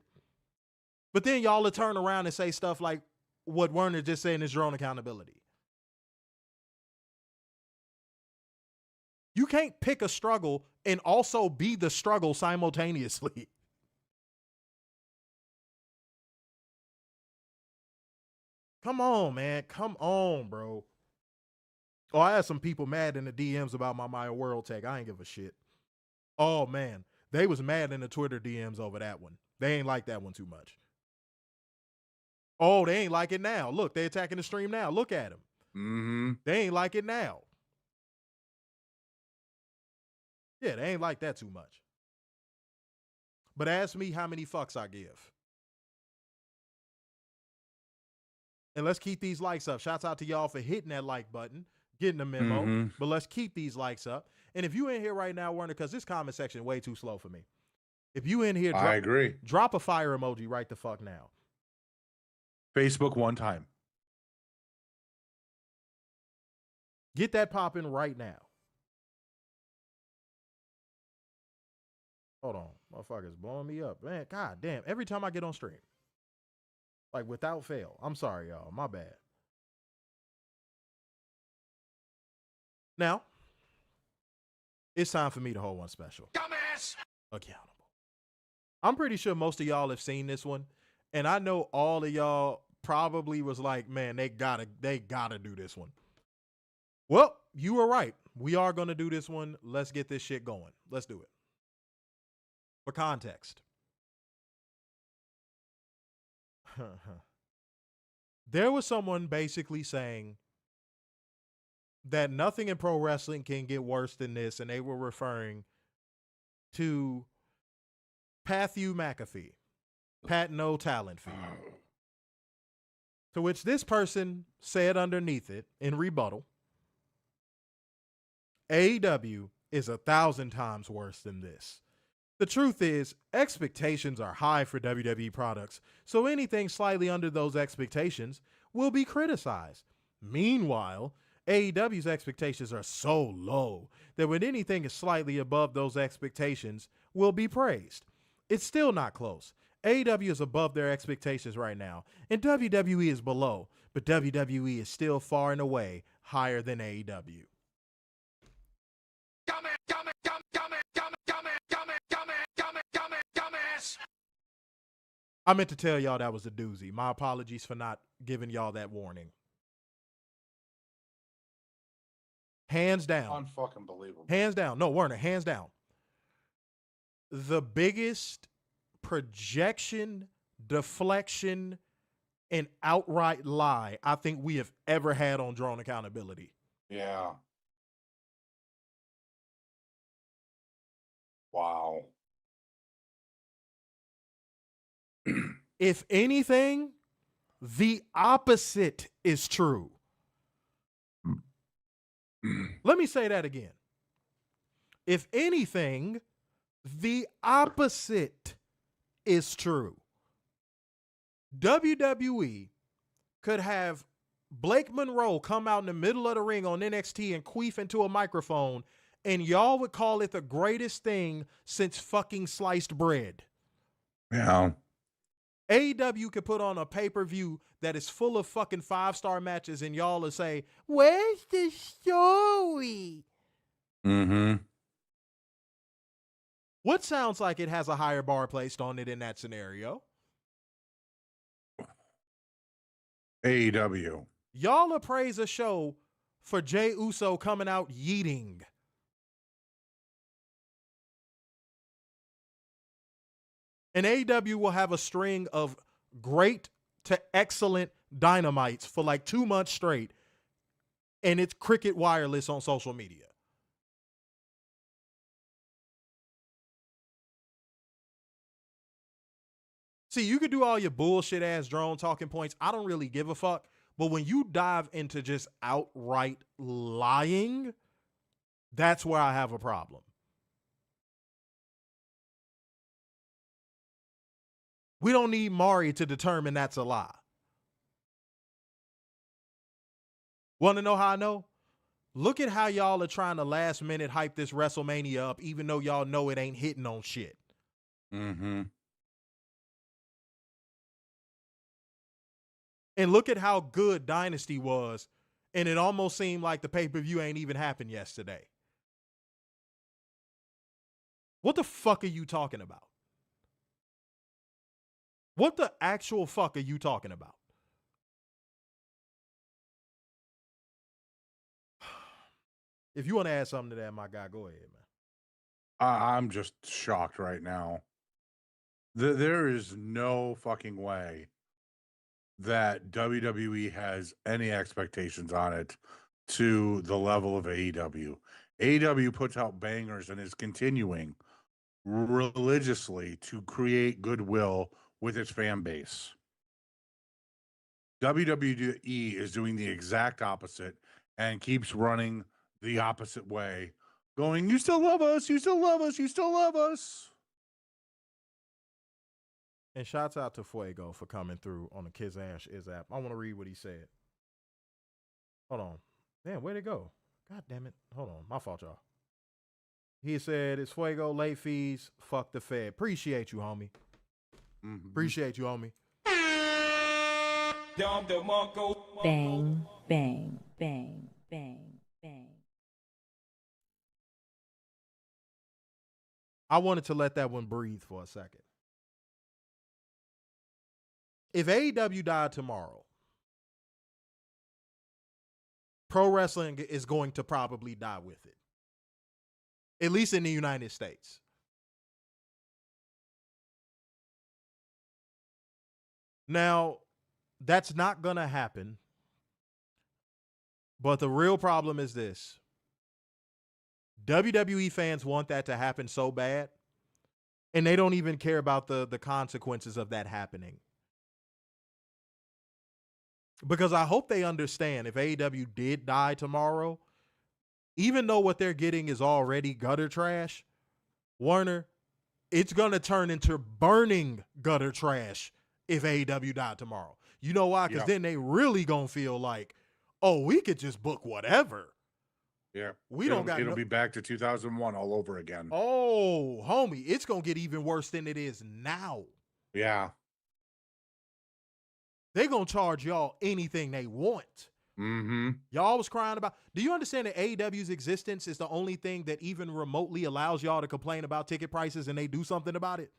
But then y'all will turn around and say stuff like what Werner just said is your own accountability. You can't pick a struggle and also be the struggle simultaneously. Come on, man. Come on, bro. Oh, I had some people mad in the DMs about my Maya World tag. I ain't give a shit. Oh, man. They was mad in the Twitter DMs over that one. They ain't like that one too much. Oh, they ain't like it now. Look, they attacking the stream now. Look at them. Mm-hmm. They ain't like it now. Yeah, they ain't like that too much. But ask me how many fucks I give. And let's keep these likes up. Shouts out to y'all for hitting that like button, getting the memo. Mm-hmm. But let's keep these likes up. And if you in here right now, Werner, because this comment section is way too slow for me. If you in here, I agree. Drop a fire emoji right the fuck now. Facebook one time. Get that popping right now. Hold on. Motherfuckers blowing me up. Man, god damn. Every time I get on stream. Like, without fail. I'm sorry, y'all. My bad. Now, it's time for me to hold one special. Dumbass! Accountable. I'm pretty sure most of y'all have seen this one. And I know all of y'all probably was like, man, they gotta do this one. Well, you were right. We are going to do this one. Let's get this shit going. Let's do it. For context. There was someone basically saying that nothing in pro wrestling can get worse than this, and they were referring to Pat MAGAfee, Pat No Talent Fee. To which this person said underneath it in rebuttal, AEW is 1,000 times worse than this. The truth is, expectations are high for WWE products, so anything slightly under those expectations will be criticized. Meanwhile, AEW's expectations are so low that when anything is slightly above those expectations will be praised. It's still not close. AEW is above their expectations right now, and WWE is below, but WWE is still far and away higher than AEW. I meant to tell y'all that was a doozy. My apologies for not giving y'all that warning. Hands down. Unfucking believable. Hands down. No, Werner, hands down. The biggest projection, deflection, and outright lie I think we have ever had on Drone Accountability. Yeah. Wow. If anything, the opposite is true. Let me say that again. If anything, the opposite is true. WWE could have Blake Monroe come out in the middle of the ring on NXT and queef into a microphone, and y'all would call it the greatest thing since fucking sliced bread. Yeah. AEW could put on a pay-per-view that is full of fucking 5-star matches, and y'all will say, where's the story? Mm-hmm. What sounds like it has a higher bar placed on it in that scenario? AEW. Y'all appraise a show for Jey Uso coming out yeeting. And AEW will have a string of great to excellent dynamites for like 2 months straight, and it's cricket wireless on social media. See, you could do all your bullshit ass drone talking points. I don't really give a fuck. But when you dive into just outright lying, that's where I have a problem. We don't need Mari to determine that's a lie. Want to know how I know? Look at how y'all are trying to last minute hype this WrestleMania up, even though y'all know it ain't hitting on shit. Mm-hmm. And look at how good Dynasty was, and it almost seemed like the pay-per-view ain't even happened yesterday. What the fuck are you talking about? What the actual fuck are you talking about? If you want to add something to that, my guy, go ahead, man. I'm just shocked right now. There is no fucking way that WWE has any expectations on it to the level of AEW. AEW puts out bangers and is continuing religiously to create goodwill with its fan base. WWE is doing the exact opposite and keeps running the opposite way, going, you still love us, you still love us, you still love us. And shouts out to Fuego for coming through on the Kids Ash Is app. I want to read what he said. Hold on. Damn, where'd it go? God damn it. Hold on. My fault, y'all. He said, it's Fuego, late fees, fuck the Fed. Appreciate you, homie. Mm-hmm. Appreciate you, homie. Bang, bang, bang, bang, bang. I wanted to let that one breathe for a second. If AEW died tomorrow, pro wrestling is going to probably die with it. At least in the United States. Now, that's not going to happen. But the real problem is this. WWE fans want that to happen so bad, and they don't even care about the consequences of that happening. Because I hope they understand if AEW did die tomorrow, even though what they're getting is already gutter trash, Warner, It's going to turn into burning gutter trash if AEW died tomorrow. You know why? Because then they really going to feel like, oh, we could just book whatever. Yeah. It'll be back to 2001 all over again. Oh, homie, it's going to get even worse than it is now. Yeah. They're going to charge y'all anything they want. Mm-hmm. Y'all was crying about. Do you understand that AEW's existence is the only thing that even remotely allows y'all to complain about ticket prices and they do something about it?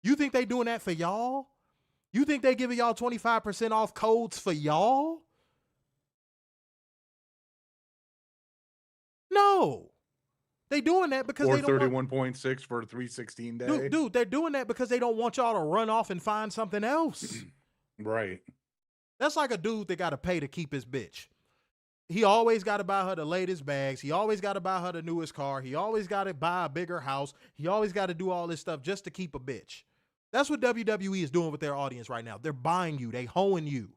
You think they doing that for y'all? You think they giving y'all 25% off codes for y'all? No. They doing that because or they don't 31.6 for a 316 day. Dude, they're doing that because they don't want y'all to run off and find something else. Right. That's like a dude that got to pay to keep his bitch. He always got to buy her the latest bags. He always got to buy her the newest car. He always got to buy a bigger house. He always got to do all this stuff just to keep a bitch. That's what WWE is doing with their audience right now. They're buying you. They hoeing you.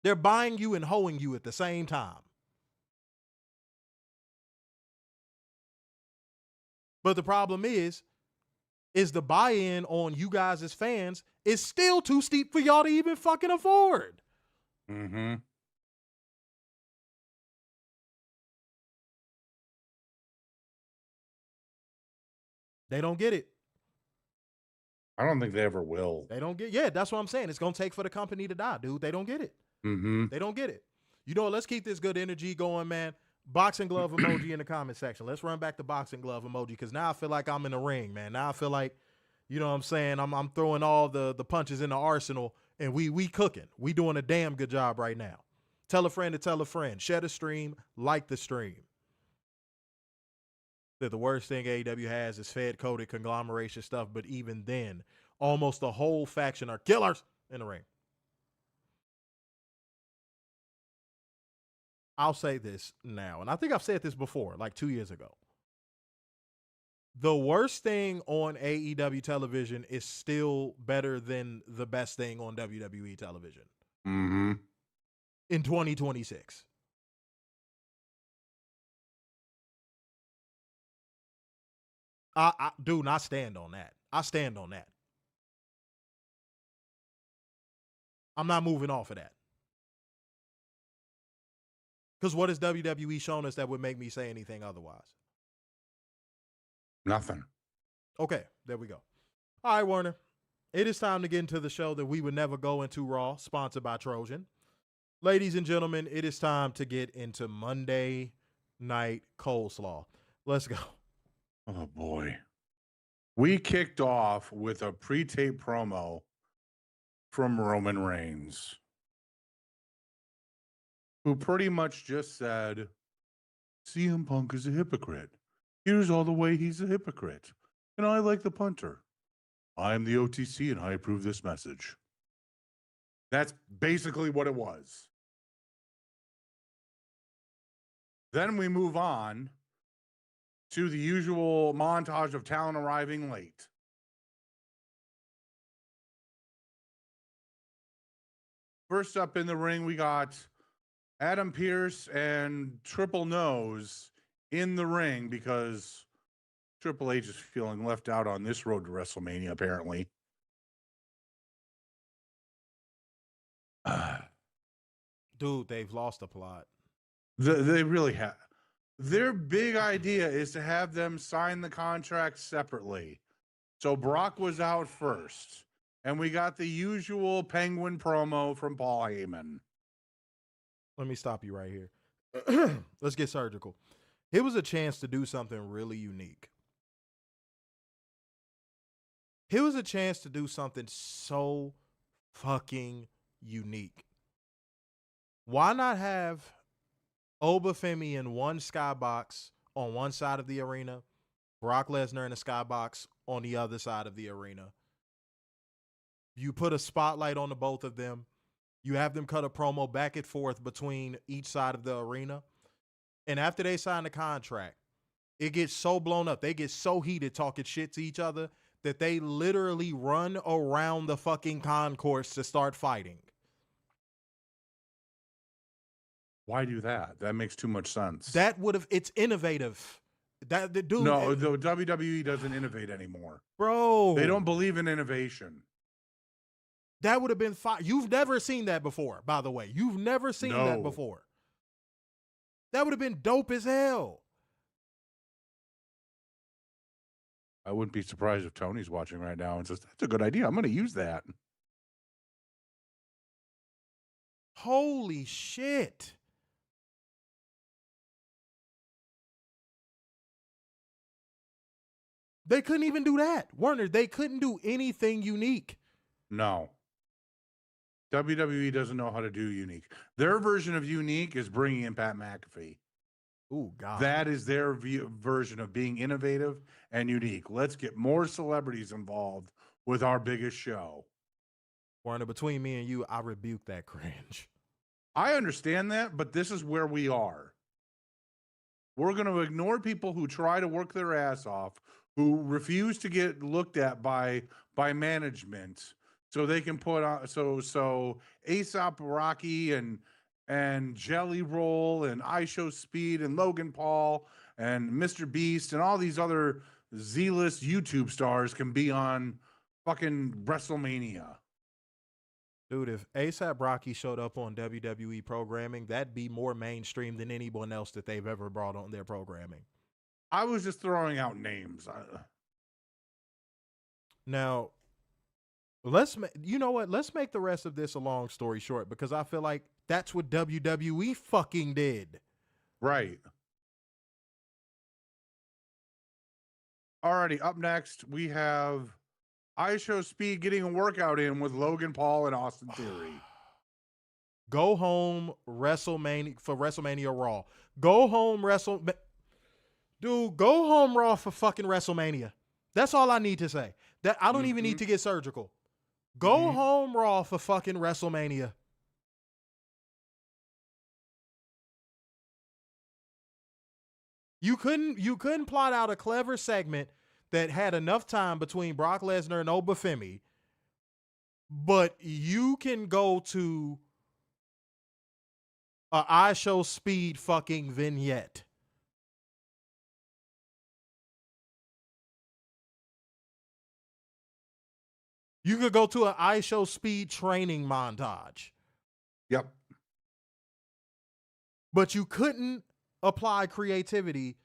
They're buying you and hoeing you at the same time. But the problem is the buy-in on you guys as fans is still too steep for y'all to even fucking afford. Mm-hmm. They don't get it. I don't think they ever will. They don't get. Yeah, that's what I'm saying. It's going to take for the company to die, dude. They don't get it. Mm-hmm. They don't get it. You know, let's keep this good energy going, man. Boxing glove emoji in the comment section. Let's run back the boxing glove emoji because now I feel like I'm in the ring, man. Now I feel like, you know what I'm saying, I'm throwing all the punches in the arsenal and we cooking. We doing a damn good job right now. Tell a friend to tell a friend. Share the stream. Like the stream. That the worst thing AEW has is Fed-coded conglomeration stuff, but even then, almost the whole faction are killers in the ring. I'll say this now, and I think I've said this before, like 2 years ago. The worst thing on AEW television is still better than the best thing on WWE television. Mm-hmm. In 2026. Dude, I stand on that. I stand on that. I'm not moving off of that. Because what has WWE shown us that would make me say anything otherwise? Nothing. Okay, there we go. All right, Warner. It is time to get into the show that we would never go into Raw, sponsored by Trojan. Ladies and gentlemen, it is time to get into Monday Night Coleslaw. Let's go. Oh, boy. We kicked off with a pre-tape promo from Roman Reigns, who pretty much just said, CM Punk is a hypocrite. Here's all the way he's a hypocrite. And I like the punter. I am the OTC and I approve this message. That's basically what it was. Then we move on to the usual montage of talent arriving late. First up in the ring, we got Adam Pearce and Triple Nose in the ring because Triple H is feeling left out on this road to WrestleMania, apparently. Dude, they've lost the plot. They really have. Their big idea is to have them sign the contract separately. So Brock was out first, and we got the usual Penguin promo from Paul Heyman. Let me stop you right here. Let's get surgical. It was a chance to do something really unique. Here was a chance to do something so fucking unique. Why not have Obafemi in one skybox on one side of the arena, Brock Lesnar in a skybox on the other side of the arena? You put a spotlight on the both of them. You have them cut a promo back and forth between each side of the arena. And after they sign the contract, it gets so blown up. They get so heated talking shit to each other that they literally run around the fucking concourse to start fighting. Why do that? That makes too much sense. It's innovative. That the dude, No, the WWE doesn't innovate anymore. bro. They don't believe in innovation. That would have been fine. You've never seen that before, by the way. You've never seen that No. before. That would have been dope as hell. I wouldn't be surprised if Tony's watching right now and says, "That's a good idea. I'm going to use that." Holy shit. They couldn't even do that. Warner, they couldn't do anything unique. No. WWE doesn't know how to do unique. Their version of unique is bringing in Pat MAGAfee. Oh, God. That is their version of being innovative and unique. Let's get more celebrities involved with our biggest show. Warner, between me and you, I rebuke that cringe. I understand that, but this is where we are. We're going to ignore people who try to work their ass off, who refuse to get looked at by management, so they can put on so Aesop Rocky and Jelly Roll and I Show Speed and Logan Paul and Mr. Beast and all these other Z-list YouTube stars can be on fucking WrestleMania. Dude, if ASAP Rocky showed up on WWE programming, that'd be more mainstream than anyone else that they've ever brought on their programming. I was just throwing out names. Now, you know what? Let's make the rest of this a long story short, because I feel like that's what WWE fucking did. Right. Alrighty, up next, we have I Show Speed getting a workout in with Logan Paul and Austin Theory. Go home WrestleMania for WrestleMania Raw. Go home Dude, go home Raw for fucking WrestleMania. That's all I need to say. That I don't even need to get surgical. Go home Raw for fucking WrestleMania. You couldn't plot out a clever segment that had enough time between Brock Lesnar and Obafemi, but you can go to a I Show Speed fucking vignette. You could go to an I Show Speed training montage. Yep. But you couldn't apply creativity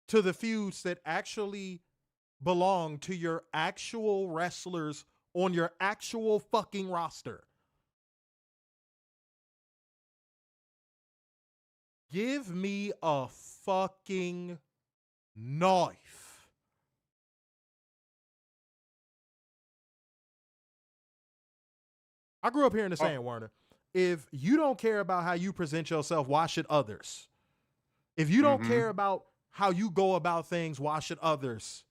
to the feuds that actually belong to your actual wrestlers on your actual fucking roster. Give me a fucking knife. I grew up hearing the saying, Warner, if you don't care about how you present yourself, why should others? If you don't care about how you go about things, why should others?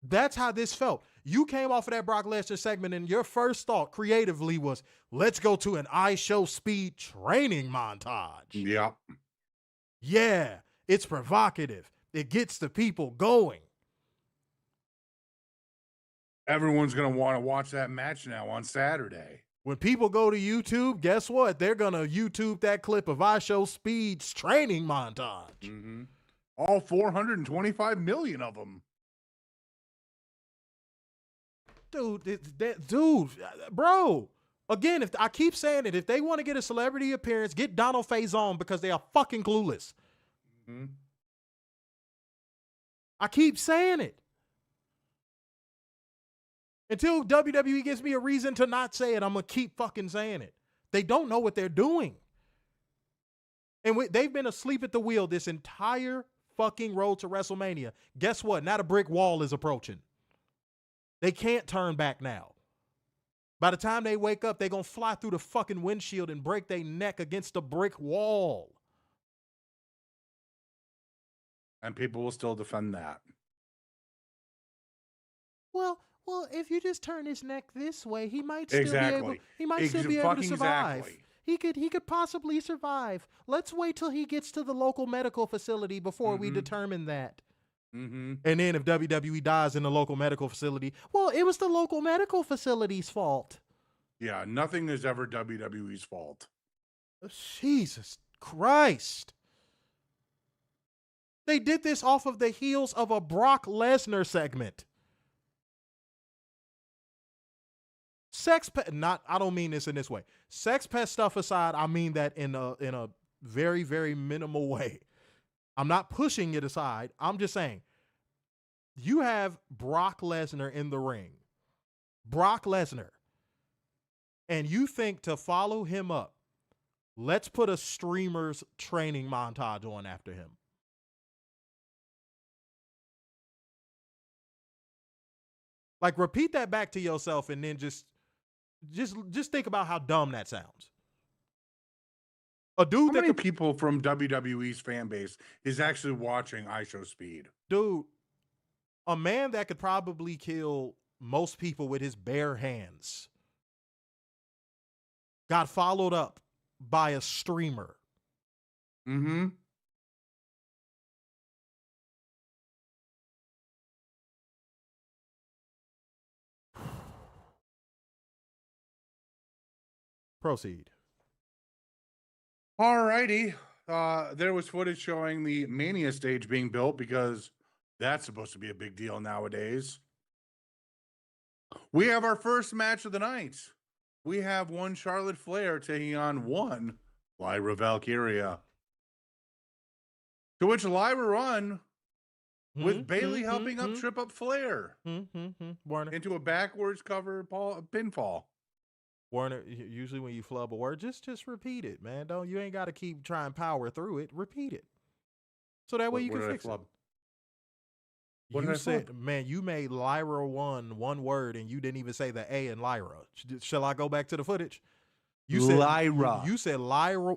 That's how this felt. You came off of that Brock Lesnar segment and your first thought creatively was, let's go to an I Show Speed training montage. Yep. Yeah, it's provocative. It gets the people going. Everyone's going to want to watch that match now on Saturday. When people go to YouTube, guess what? They're going to YouTube that clip of I Show Speed's training montage. All 425 million of them. Dude, bro. Again, if I keep saying it, if they want to get a celebrity appearance, get Donald Faison because they are fucking clueless. I keep saying it. Until WWE gives me a reason to not say it, I'm going to keep fucking saying it. They don't know what they're doing. And they've been asleep at the wheel this entire fucking road to WrestleMania. Guess what? Now the brick wall is approaching. They can't turn back now. By the time they wake up, they're going to fly through the fucking windshield and break their neck against the brick wall. And people will still defend that. Well, if you just turn his neck this way, he might still be able. He might still be able to survive. Exactly. He could possibly survive. Let's wait till he gets to the local medical facility before we determine that. And then if WWE dies in the local medical facility, well, it was the local medical facility's fault. Yeah, nothing is ever WWE's fault. Jesus Christ. They did this off of the heels of a Brock Lesnar segment. I don't mean this in this way. Sex pest stuff aside, I mean that in a very, very minimal way. I'm not pushing it aside. I'm just saying, you have Brock Lesnar in the ring. Brock Lesnar. And you think to follow him up, let's put a streamer's training montage on after him. Like, repeat that back to yourself and then just think about how dumb that sounds. A dude How many people from WWE's fan base is actually watching iShowSpeed? Dude, a man that could probably kill most people with his bare hands got followed up by a streamer. Mm-hmm. Proceed. All righty. There was footage showing the Mania stage being built because that's supposed to be a big deal nowadays. We have our first match of the night. We have one Charlotte Flair taking on one Lyra Valkyria. To which Lyra run with Bayley helping up trip up Flair Warner. into a backwards cover pinfall. Warner, usually when you flub a word, just repeat it, man. You ain't got to keep trying to power through it. Repeat it. So that way you can fix it. What You did I said, flub? man, you made Lyra one word and you didn't even say the A in Lyra. Shall I go back to the footage? You said Lyra. You said Lyra.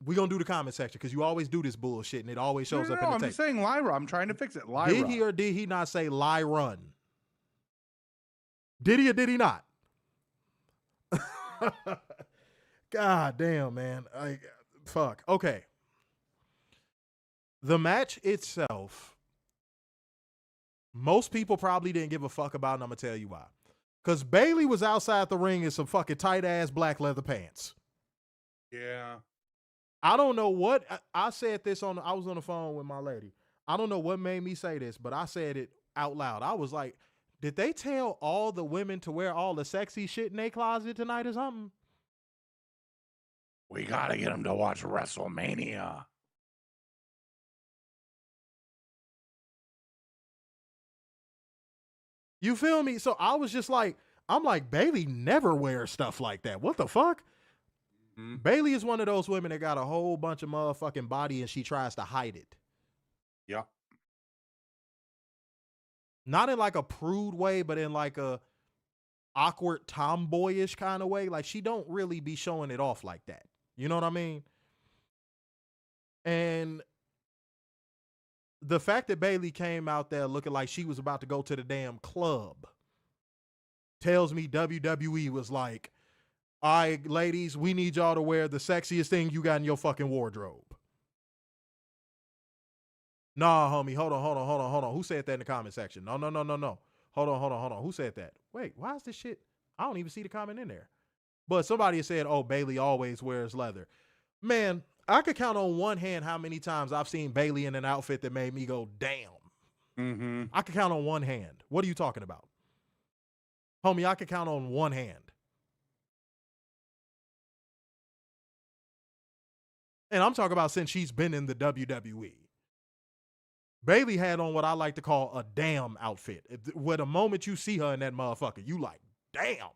We're going to do the comment section because you always do this bullshit and it always shows up in the I'm tape. just saying Lyra. I'm trying to fix it. Lyra. Did he or did he not say Lyron? Did he or did he not? God damn, man. Fuck. Okay. The match itself, most people probably didn't give a fuck about, and I'm going to tell you why. Because Bayley was outside the ring in some fucking tight-ass black leather pants. Yeah. I don't know what, I said this I was on the phone with my lady. I don't know what made me say this, but I said it out loud. I was like, did they tell all the women to wear all the sexy shit in their closet tonight or something? We got to get them to watch WrestleMania. You feel me? So I was just like, I'm like, Bayley never wears stuff like that. What the fuck? Mm-hmm. Bayley is one of those women that got a whole bunch of motherfucking body and she tries to hide it. Yeah. Not in like a prude way, but in like a awkward tomboyish kind of way. Like she don't really be showing it off like that. You know what I mean? And the fact that Bayley came out there looking like she was about to go to the damn club tells me WWE was like, all right, ladies, we need y'all to wear the sexiest thing you got in your fucking wardrobe. Nah, homie, hold on. Who said that in the comment section? No. Hold on. Who said that? Wait, why is this shit? I don't even see the comment in there. But somebody said, oh, Bayley always wears leather. Man, I could count on one hand how many times I've seen Bayley in an outfit that made me go, damn. Mm-hmm. I could count on one hand. What are you talking about? Homie, I could count on one hand. And I'm talking about since she's been in the WWE. Bayley had on what I like to call a damn outfit. Where the moment you see her in that motherfucker, you like, damn.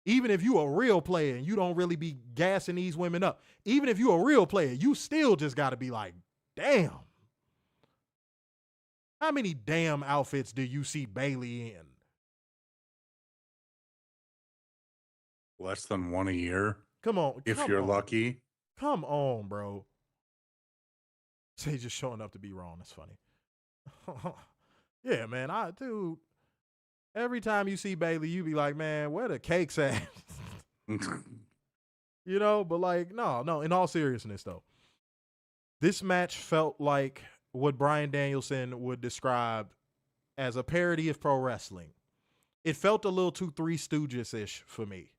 Even if you a real player and you don't really be gassing these women up, even if you a real player, you still just got to be like, damn. How many damn outfits do you see Bayley in? Less than one a year. Come on. If you're lucky. Come on, bro. Say just showing up to be wrong. That's funny. Yeah, man. Dude, every time you see Bayley, you be like, man, where the cakes at? You know, but like, no, in all seriousness, though. This match felt like what Bryan Danielson would describe as a parody of pro wrestling. It felt a little too Three Stooges-ish for me.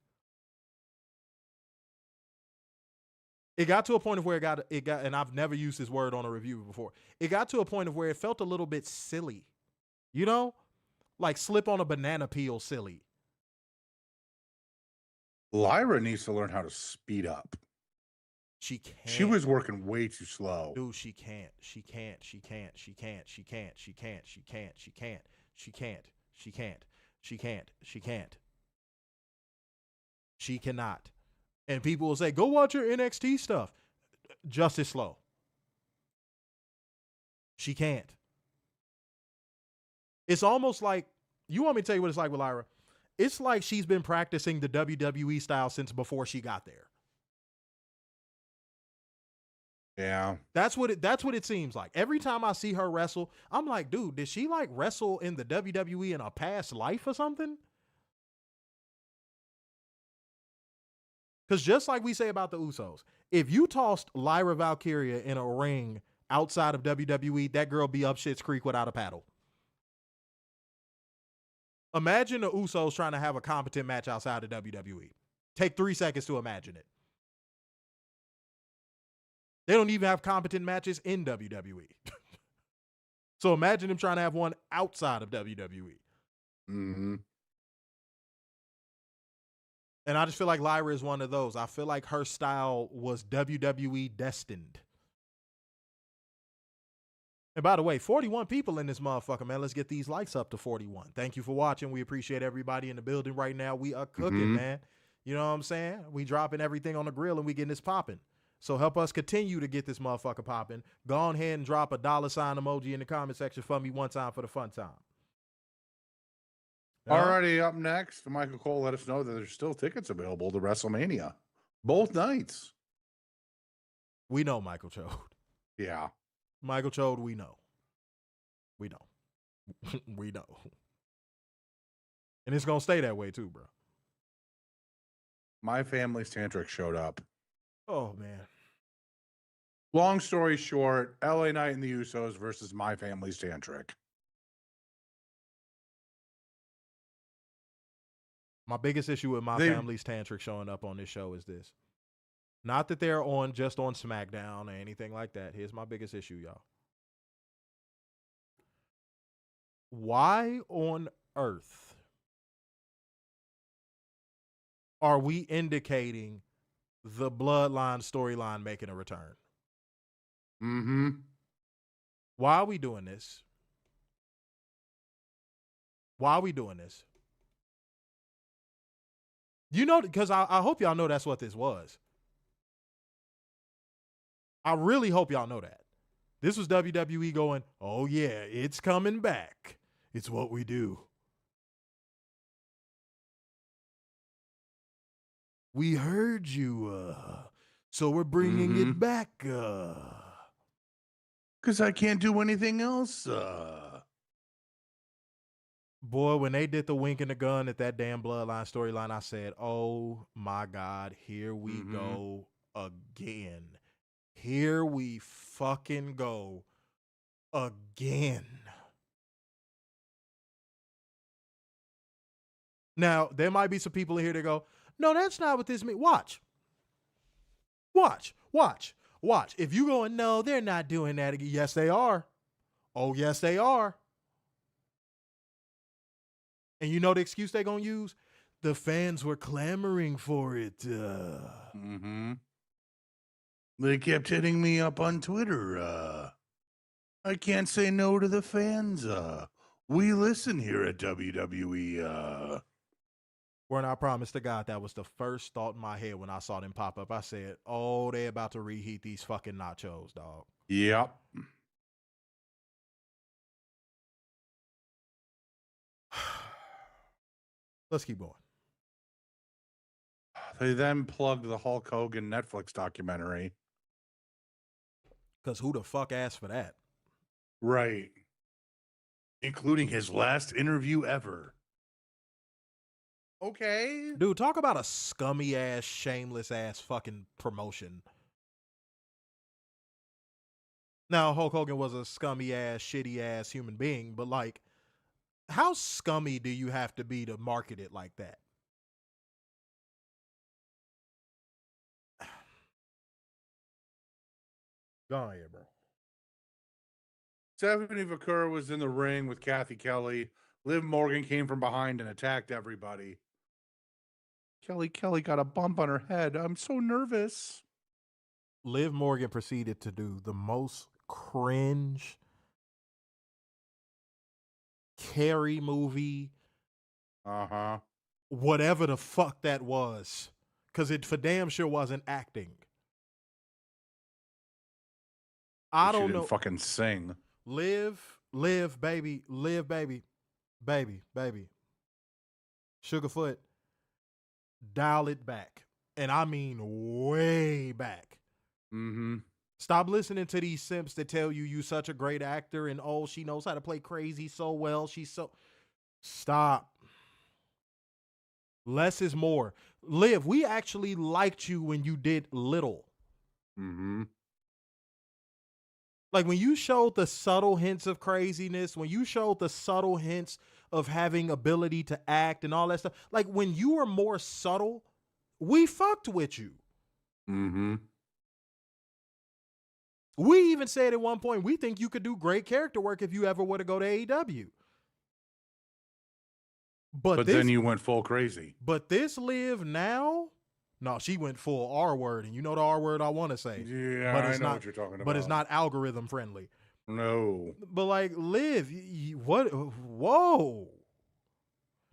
It got to a point of where it got, and I've never used this word on a review before. It got to a point of where it felt a little bit silly, you know, like slip on a banana peel silly. Lyra needs to learn how to speed up. She can't. She was working way too slow. Dude, she can't. She can't. She can't. She can't. She can't. She can't. She can't. She can't. She can't. She can't. She can't. She can't. She cannot. And people will say, go watch your NXT stuff. Just as slow. She can't. It's almost like, you want me to tell you what it's like with Lyra? It's like she's been practicing the WWE style since before she got there. Yeah. That's what it seems like. Every time I see her wrestle, I'm like, dude, did she like wrestle in the WWE in a past life or something? Because just like we say about the Usos, if you tossed Lyra Valkyria in a ring outside of WWE, that girl be up Schitt's Creek without a paddle. Imagine the Usos trying to have a competent match outside of WWE. Take 3 seconds to imagine it. They don't even have competent matches in WWE. So imagine them trying to have one outside of WWE. Mm-hmm. And I just feel like Lyra is one of those. I feel like her style was WWE destined. And by the way, 41 people in this motherfucker, man. Let's get these likes up to 41. Thank you for watching. We appreciate everybody in the building right now. We are cooking, man. You know what I'm saying? We dropping everything on the grill and we getting this popping. So help us continue to get this motherfucker popping. Go on ahead and drop a $sign emoji in the comment section for me one time for the fun time. Alrighty, up next, Michael Cole let us know that there's still tickets available to WrestleMania. Both nights. We know Michael Chode. Yeah. Michael Chode, we know. We know. We know. And it's going to stay that way too, bro. My family's tantric showed up. Oh, man. Long story short, LA Knight and the Usos versus My Family's Tantric. My biggest issue with My Family's Tantric showing up on this show is this. Not that they're just on SmackDown or anything like that. Here's my biggest issue, y'all. Why on earth are we indicating the Bloodline storyline making a return? Mm-hmm. Why are we doing this? Why are we doing this? You know, because I hope y'all know that's what this was. I really hope y'all know that. This was WWE going, oh yeah, it's coming back. It's what we do. We heard you, so we're bringing it back. Because I can't do anything else. Boy, when they did the wink and the gun at that damn Bloodline storyline, I said, oh my God, here we go again. Here we fucking go again. Now, there might be some people in here that go, no, that's not what this means. Watch. If you going, no, they're not doing that again. Yes, they are. Oh, yes, they are. And you know the excuse they're going to use? The fans were clamoring for it. They kept hitting me up on Twitter. I can't say no to the fans. We listen here at WWE. When I promise to God, that was the first thought in my head when I saw them pop up. I said, oh, they about to reheat these fucking nachos, dog. Yep. Let's keep going. They then plugged the Hulk Hogan Netflix documentary. Because who the fuck asked for that? Right. Including his last interview ever. Okay. Dude, talk about a scummy ass, shameless ass fucking promotion. Now, Hulk Hogan was a scummy ass, shitty ass human being, but like, how scummy do you have to be to market it like that? Go on here, bro. Stephanie McCurr was in the ring with Kathy Kelly. Liv Morgan came from behind and attacked everybody. Kelly got a bump on her head. I'm so nervous. Liv Morgan proceeded to do the most cringe Carrie movie, whatever the fuck that was, because it for damn sure wasn't acting. I don't know. Fucking sing. Live, baby, baby. Sugarfoot, dial it back, and I mean way back. Mm-hmm. Stop listening to these simps that tell you such a great actor and oh, she knows how to play crazy so well. Stop. Less is more. Liv, we actually liked you when you did little. Mm-hmm. Like when you showed the subtle hints of craziness, when you showed the subtle hints of having ability to act and all that stuff, like when you were more subtle, we fucked with you. Mm-hmm. We even said at one point, we think you could do great character work if you ever were to go to AEW. But then you went full crazy. But this Liv now, no, she went full R word, and you know the R word I want to say. Yeah, but I know what you're talking about. But it's not algorithm friendly. No. But like Liv, what? Whoa.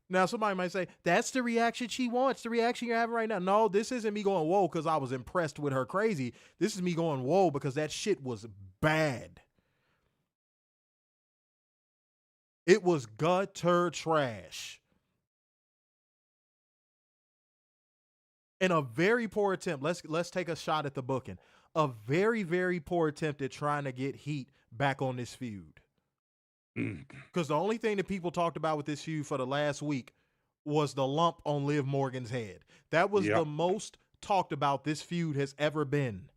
Now somebody might say, that's the reaction she wants, the reaction you're having right now. No, this isn't me going, whoa, because I was impressed with her crazy. This is me going, whoa, because that shit was bad. It was gutter trash. And a very poor attempt. Let's take a shot at the booking. A very, very poor attempt at trying to get heat back on this feud. Because the only thing that people talked about with this feud for the last week was the lump on Liv Morgan's head. That was the most talked about this feud has ever been.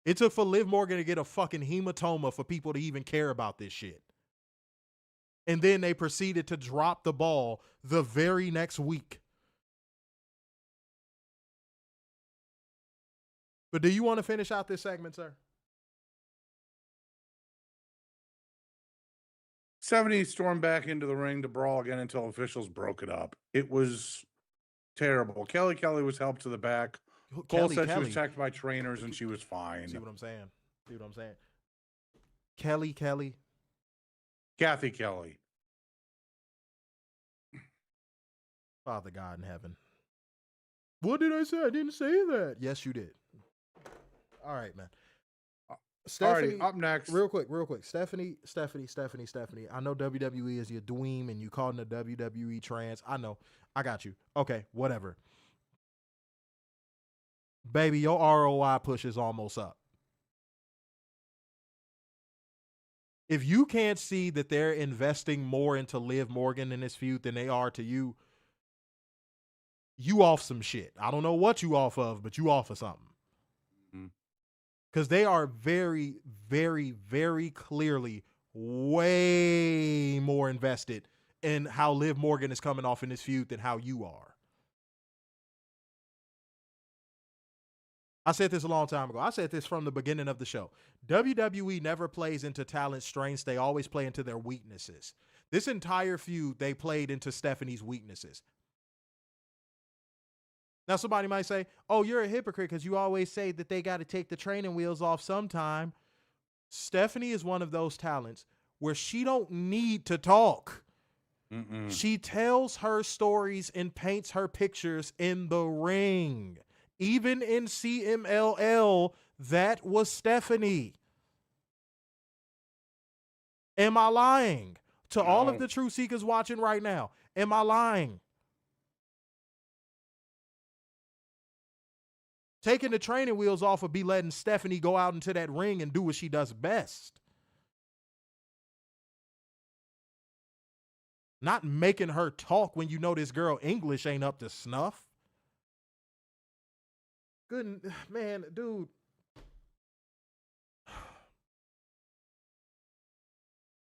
It took for Liv Morgan to get a fucking hematoma for people to even care about this shit. And then they proceeded to drop the ball the very next week. But do you want to finish out this segment, sir? 70 stormed back into the ring to brawl again until officials broke it up. It was terrible. Kelly was helped to the back. Cole said she was checked by trainers and she was fine. See what I'm saying? Kelly. Kathy Kelly. Father God in heaven. What did I say? I didn't say that. Yes, you did. All right, man. Stephanie, all right, up next. Real quick. Stephanie. I know WWE is your dweem and you calling the WWE trans. I know. I got you. Okay, whatever. Baby, your ROI push is almost up. If you can't see that they're investing more into Liv Morgan in this feud than they are to you, you off some shit. I don't know what you off of, but you off of something. Because they are very, very, very clearly way more invested in how Liv Morgan is coming off in this feud than how you are. I said this a long time ago. I said this from the beginning of the show. WWE never plays into talent's strengths. They always play into their weaknesses. This entire feud, they played into Stephanie's weaknesses. Now, somebody might say, oh, you're a hypocrite because you always say that they got to take the training wheels off sometime. Stephanie is one of those talents where she don't need to talk. She tells her stories and paints her pictures in the ring. Even in CMLL, that was Stephanie. Am I lying? To all of the truth seekers watching right now, am I lying? Taking the training wheels off would be letting Stephanie go out into that ring and do what she does best. Not making her talk when you know this girl English ain't up to snuff. Good, man, dude.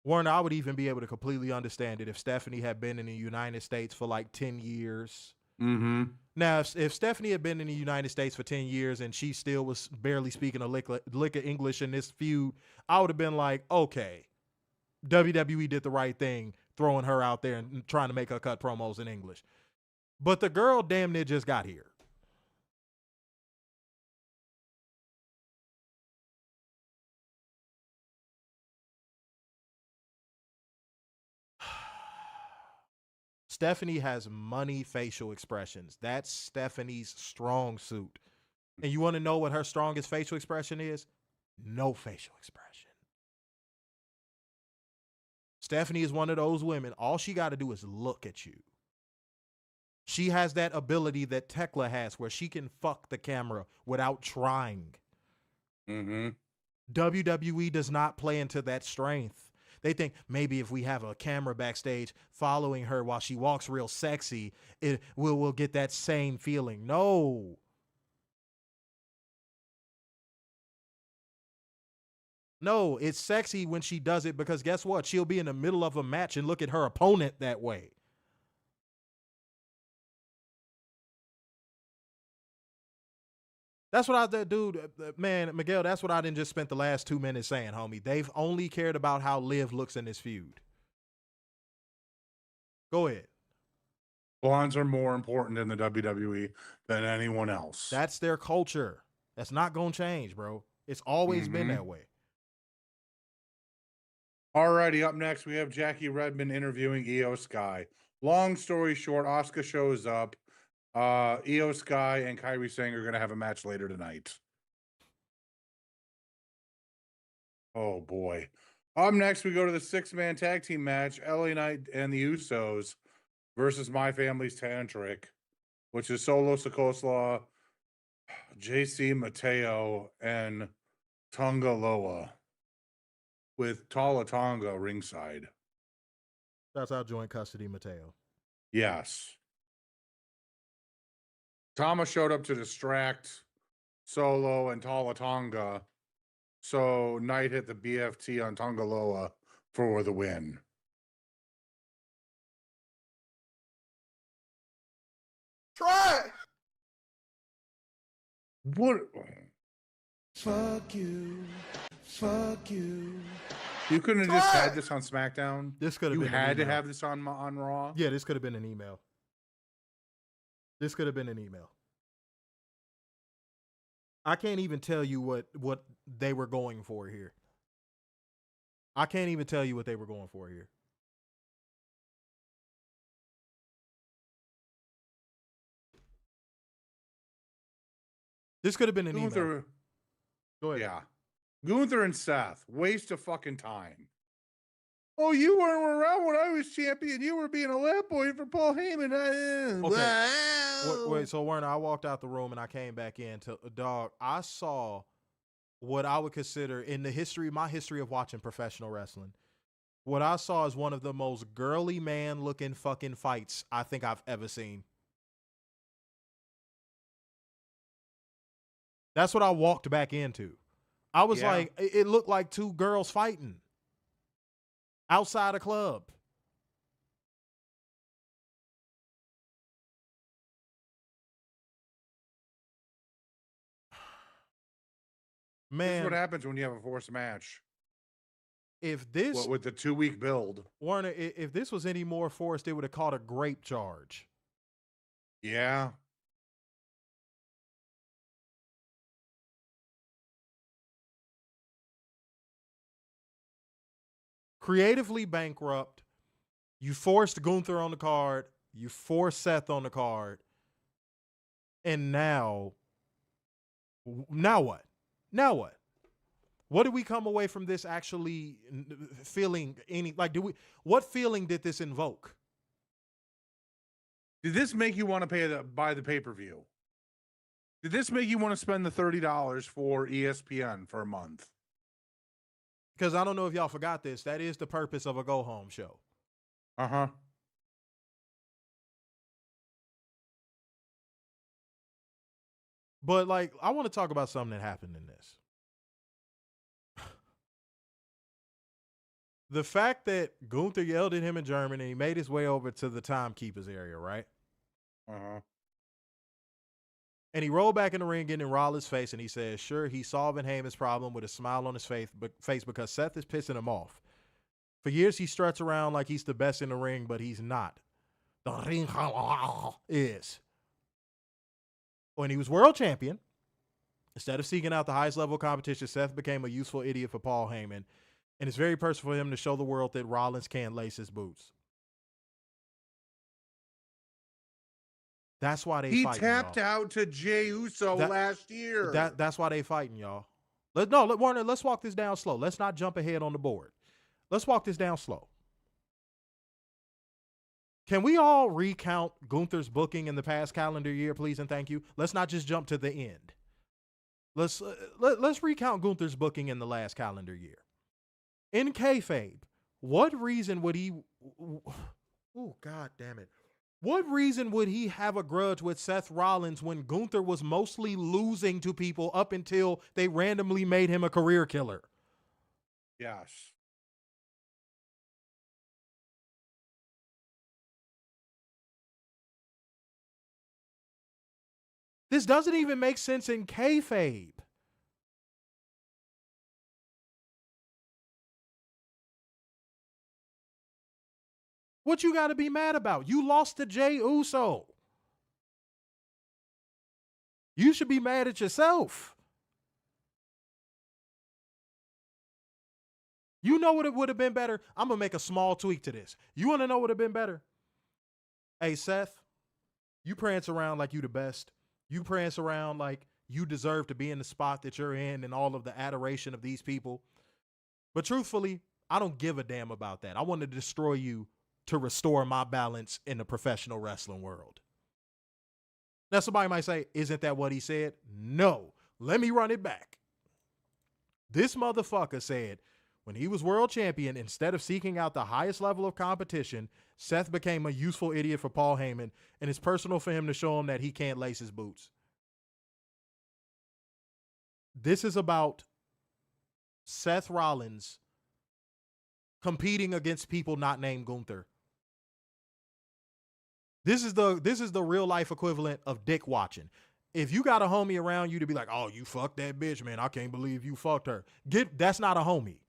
Warner, I would even be able to completely understand it if Stephanie had been in the United States for like 10 years Mm-hmm. Now, if Stephanie had been in the United States for 10 years and she still was barely speaking a lick of English in this feud, I would have been like, okay, WWE did the right thing throwing her out there and trying to make her cut promos in English. But the girl damn near just got here. Stephanie has money facial expressions. That's Stephanie's strong suit. And you want to know what her strongest facial expression is? No facial expression. Stephanie is one of those women. All she got to do is look at you. She has that ability that Tekla has where she can fuck the camera without trying. Mm-hmm. WWE does not play into that strength. They think maybe if we have a camera backstage following her while she walks real sexy, we'll get that same feeling. No. No, it's sexy when she does it because guess what? She'll be in the middle of a match and look at her opponent that way. That's what dude, man, Miguel, that's what I didn't just spent the last 2 minutes saying, homie. They've only cared about how Liv looks in this feud. Go ahead. Blondes are more important in the WWE than anyone else. That's their culture. That's not going to change, bro. It's always been that way. Alrighty, up next, we have Jackie Redmond interviewing Io Sky. Long story short, Asuka shows up. Io Sky and Kairi Singh are going to have a match later tonight. Oh, boy. Up next, we go to the 6-man tag team match, LA Knight and the Usos versus My Family's Tantric, which is Solo Sikoa, JC Mateo, and Tonga Loa, with Tala Tonga ringside. That's our joint custody, Mateo. Yes. Tama showed up to distract Solo and Tala Tonga, so Knight hit the BFT on Tonga Loa for the win. Try. What? Fuck you. Fuck you. You couldn't have just had this on SmackDown? This could have You been had to have this on Raw? Yeah, this could have been an email. This could have been an email. I can't even tell you what they were going for here. I can't even tell you what they were going for here. This could have been an email. Go ahead. Yeah. Gunther and Seth, waste of fucking time. Oh, you weren't around when I was champion. You were being a lap boy for Paul Heyman. Okay. Wait, so Werner, I walked out the room and I came back in to dog. I saw what I would consider in my history of watching professional wrestling. What I saw is one of the most girly man looking fucking fights I think I've ever seen. That's what I walked back into. I was like, it looked like two girls fighting outside a club. Man, this is what happens when you have a forced match. If this with the 2-week build, Warner, if this was any more forced, it would have caught a grape charge. Yeah. Creatively bankrupt. You forced Gunther on the card. You forced Seth on the card. And now what? Now what? What did we come away from this actually feeling what feeling did this invoke? Did this make you want to buy the pay-per-view? Did this make you want to spend the $30 for ESPN for a month? Because I don't know if y'all forgot this. That is the purpose of a go-home show. Uh-huh. But, I want to talk about something that happened in this. The fact that Gunther yelled at him in German and he made his way over to the timekeepers area, right? Uh-huh. And he rolled back in the ring, getting in Rollins' face, and he says, sure, he's solving Heyman's problem with a smile on his face because Seth is pissing him off. For years, he struts around like he's the best in the ring, but he's not. The ring is. When he was world champion, instead of seeking out the highest level of competition, Seth became a useful idiot for Paul Heyman, and it's very personal for him to show the world that Rollins can't lace his boots. That's why they fighting, tapped y'all. out to Jey Uso last year. That's why they fighting, y'all. Warner, let's walk this down slow. Let's not jump ahead on the board. Let's walk this down slow. Can we all recount Gunther's booking in the past calendar year, please and thank you? Let's not just jump to the end. Let's recount Gunther's booking in the last calendar year. In kayfabe, what reason would he? Oh, God damn it! What reason would he have a grudge with Seth Rollins when Gunther was mostly losing to people up until they randomly made him a career killer? Yes. This doesn't even make sense in kayfabe. What you got to be mad about? You lost to Jey Uso. You should be mad at yourself. You know what it would have been better? I'm going to make a small tweak to this. You want to know what would have been better? Hey, Seth, you prance around like you the best. You prance around like you deserve to be in the spot that you're in and all of the adoration of these people. But truthfully, I don't give a damn about that. I want to destroy you to restore my balance in the professional wrestling world. Now, somebody might say, isn't that what he said? No. Let me run it back. This motherfucker said, when he was world champion, instead of seeking out the highest level of competition, Seth became a useful idiot for Paul Heyman, and it's personal for him to show him that he can't lace his boots. This is about Seth Rollins competing against people not named Gunther. This is the real life equivalent of dick watching. If you got a homie around you to be like, oh, you fucked that bitch, man, I can't believe you fucked her. That's not a homie.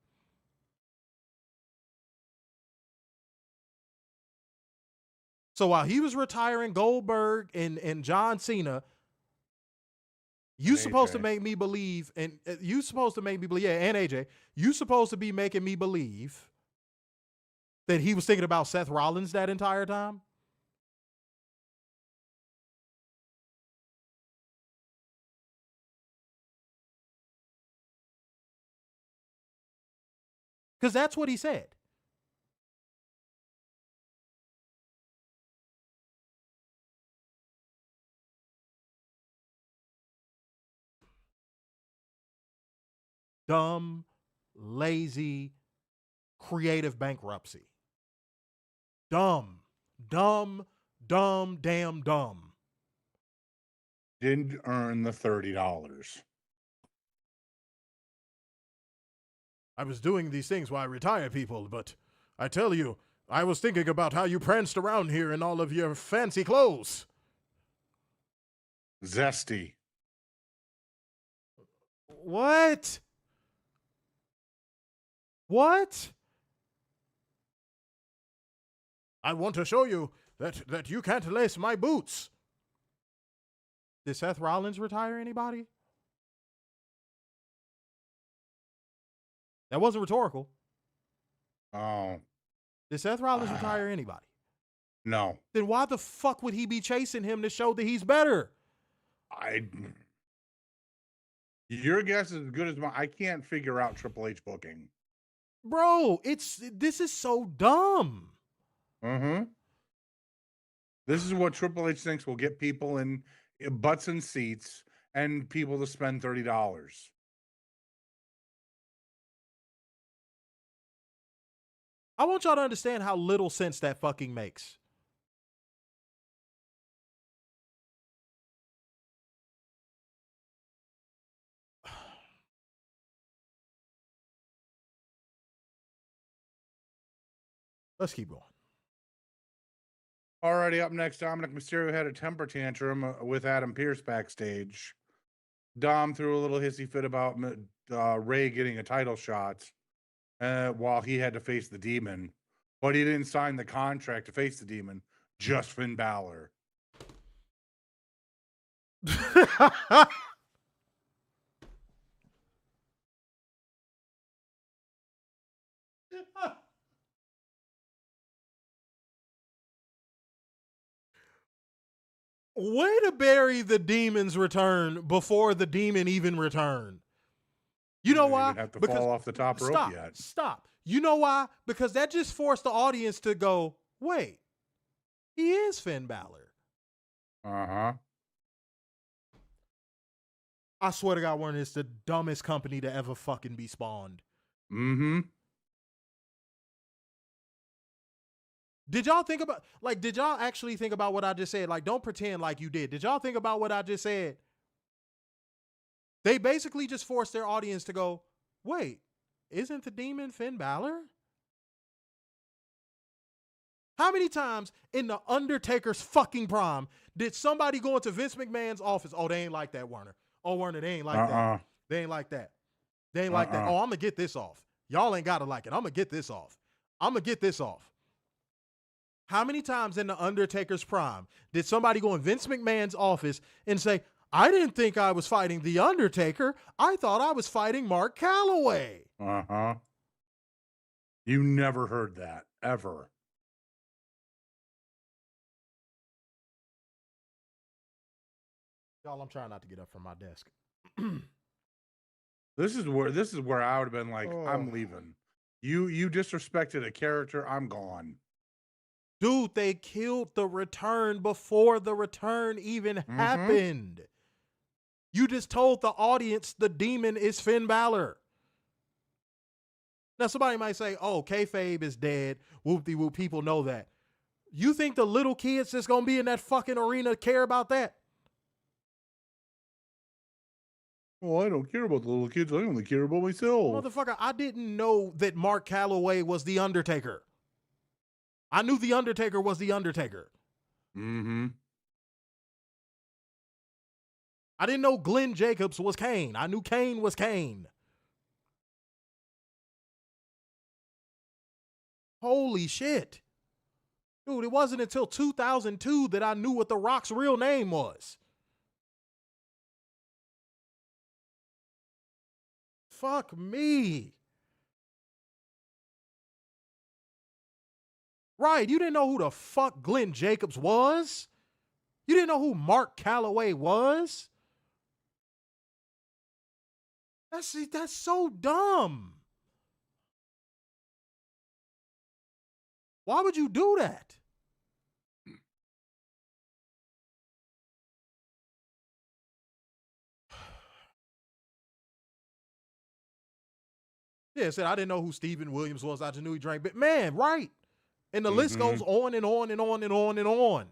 So while he was retiring Goldberg and John Cena, you supposed to make me believe, and you supposed to make me believe, yeah, and AJ, you supposed to be making me believe that he was thinking about Seth Rollins that entire time? Because that's what he said. Dumb, lazy, creative bankruptcy. Dumb, damn dumb. Didn't earn the $30. I was doing these things while I retire people, but I tell you, I was thinking about how you pranced around here in all of your fancy clothes. Zesty. What? What? I want to show you that you can't lace my boots. Did Seth Rollins retire anybody? That wasn't rhetorical. Oh. Did Seth Rollins retire anybody? No. Then why the fuck would he be chasing him to show that he's better? Your guess is as good as mine. I can't figure out Triple H booking. Bro, this is so dumb. Mm-hmm. This is what Triple H thinks will get people in butts and seats and people to spend $30. I want y'all to understand how little sense that fucking makes. Let's keep going. Already up next, Dominic Mysterio had a temper tantrum with Adam Pearce backstage. Dom threw a little hissy fit about Ray getting a title shot while he had to face the Demon, but he didn't sign the contract to face the Demon, just Finn Balor. Way to bury the Demon's return before the Demon even returned. You know why? Have to fall off the top rope yet. Stop. You know why? Because that just forced the audience to go, wait, he is Finn Balor. Uh-huh. I swear to God, Warner, it's the dumbest company to ever fucking be spawned. Mm-hmm. Did y'all think about, like, did y'all actually think about what I just said? Like, don't pretend like you did. Did y'all think about what I just said? They basically just forced their audience to go, wait, isn't the Demon Finn Balor? How many times in the Undertaker's fucking prime did somebody go into Vince McMahon's office? Oh, they ain't like that, Warner. Oh, Warner, they ain't like that. They ain't like that. They ain't like that. Oh, I'm going to get this off. Y'all ain't got to like it. I'm going to get this off. I'm going to get this off. How many times in the Undertaker's prime did somebody go in Vince McMahon's office and say, I didn't think I was fighting The Undertaker. I thought I was fighting Mark Calloway. Uh-huh. You never heard that, ever. Y'all, I'm trying not to get up from my desk. This is where I would have been like, I'm leaving. You disrespected a character, I'm gone. Dude, they killed the return before the return even happened. You just told the audience the Demon is Finn Balor. Now, somebody might say, oh, kayfabe is dead. Whoop-de-whoop, people know that. You think the little kids that's going to be in that fucking arena care about that? Well, I don't care about the little kids. I only care about myself. Motherfucker, I didn't know that Mark Calloway was The Undertaker. I knew The Undertaker was The Undertaker. Mm-hmm. I didn't know Glenn Jacobs was Kane. I knew Kane was Kane. Holy shit. Dude, it wasn't until 2002 that I knew what The Rock's real name was. Fuck me. Right, you didn't know who the fuck Glenn Jacobs was? You didn't know who Mark Calloway was? That's so dumb. Why would you do that? Yeah, said I didn't know who Steven Williams was. I just knew he drank. But man, right. And the list goes on and on and on and on and on.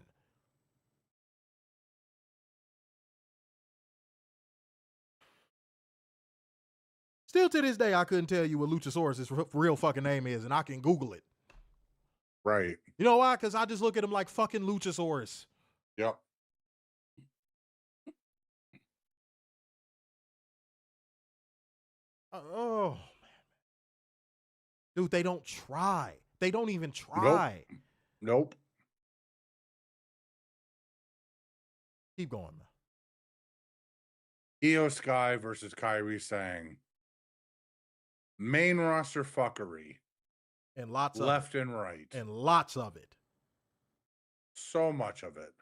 Still to this day, I couldn't tell you what Luchasaurus' real fucking name is, and I can Google it. Right. You know why? Because I just look at him like fucking Luchasaurus. Yep. Oh, man. Dude, they don't try. They don't even try. Nope. Keep going, man. Io Sky versus Kairi Sane. Main roster fuckery. And lots of left and right. And lots of it. So much of it.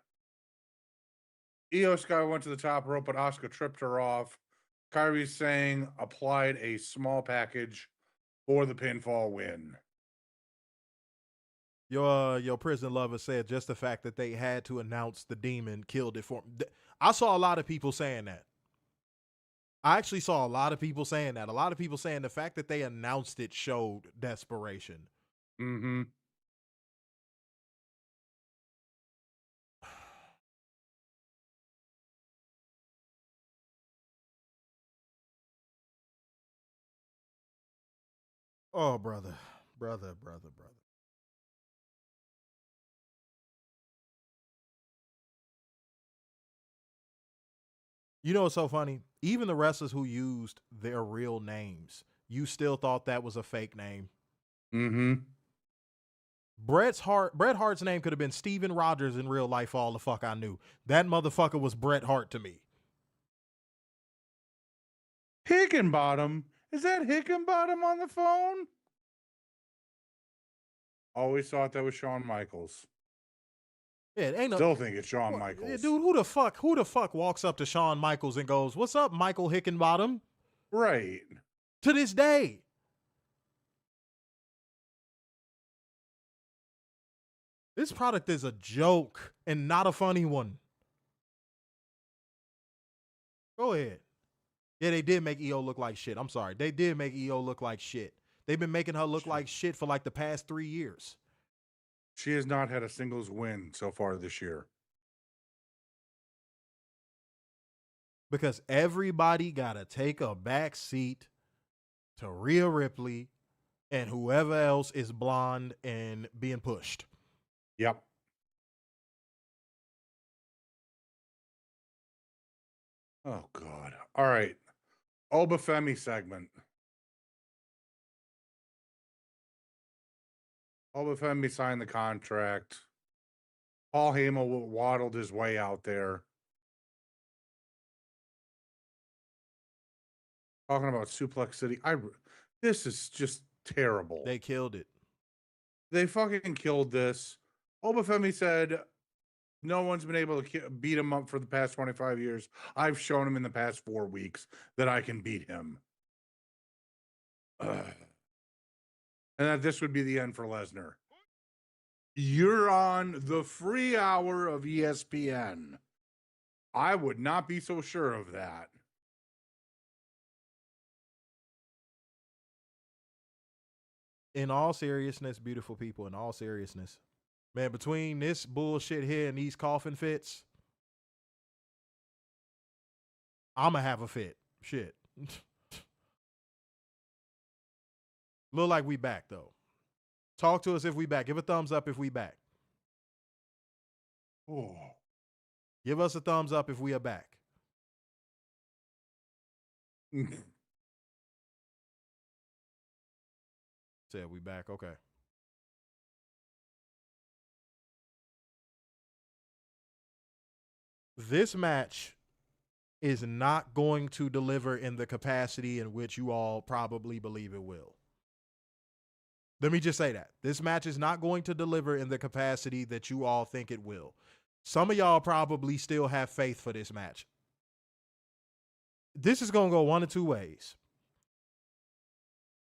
Io Sky went to the top rope, but Asuka tripped her off. Kairi Sane applied a small package for the pinfall win. Your prison lover said just the fact that they had to announce the Demon killed it for me. I saw a lot of people saying that. I actually saw a lot of people saying that. A lot of people saying the fact that they announced it showed desperation. Mm-hmm. Oh, brother. You know what's so funny? Even the wrestlers who used their real names, you still thought that was a fake name. Mm-hmm. Bret Hart's name could have been Steven Rogers in real life for all the fuck I knew. That motherfucker was Bret Hart to me. Hickenbottom? Is that Hickenbottom on the phone? Always thought that was Shawn Michaels. Yeah, it ain't no. Still think it's Shawn Yeah, Michaels. dude, who the fuck walks up to Shawn Michaels and goes, "What's up, Michael Hickenbottom?" Right. To this day. This product is a joke and not a funny one. Go ahead. Yeah, they did make EO look like shit. I'm sorry. They did make EO look like shit. They've been making her look like shit for like the past 3 years. She has not had a singles win so far this year. Because everybody got to take a back seat to Rhea Ripley and whoever else is blonde and being pushed. Yep. Oh, God. All right. Obafemi segment. Obafemi signed the contract. Paul Heyman waddled his way out there. Talking about Suplex City. This is just terrible. They killed it. They fucking killed this. Obafemi said, no one's been able to beat him up for the past 25 years. I've shown him in the past 4 weeks that I can beat him. And that this would be the end for Lesnar. You're on the free hour of ESPN. I would not be so sure of that. In all seriousness, beautiful people, in all seriousness, man, between this bullshit here and these coughing fits, I'm going to have a fit. Shit. Look like we back, though. Talk to us if we back. Give a thumbs up if we back. Oh. Give us a thumbs up if we are back. Said we back. Okay. This match is not going to deliver in the capacity in which you all probably believe it will. Let me just say that. This match is not going to deliver in the capacity that you all think it will. Some of y'all probably still have faith for this match. This is going to go one of two ways.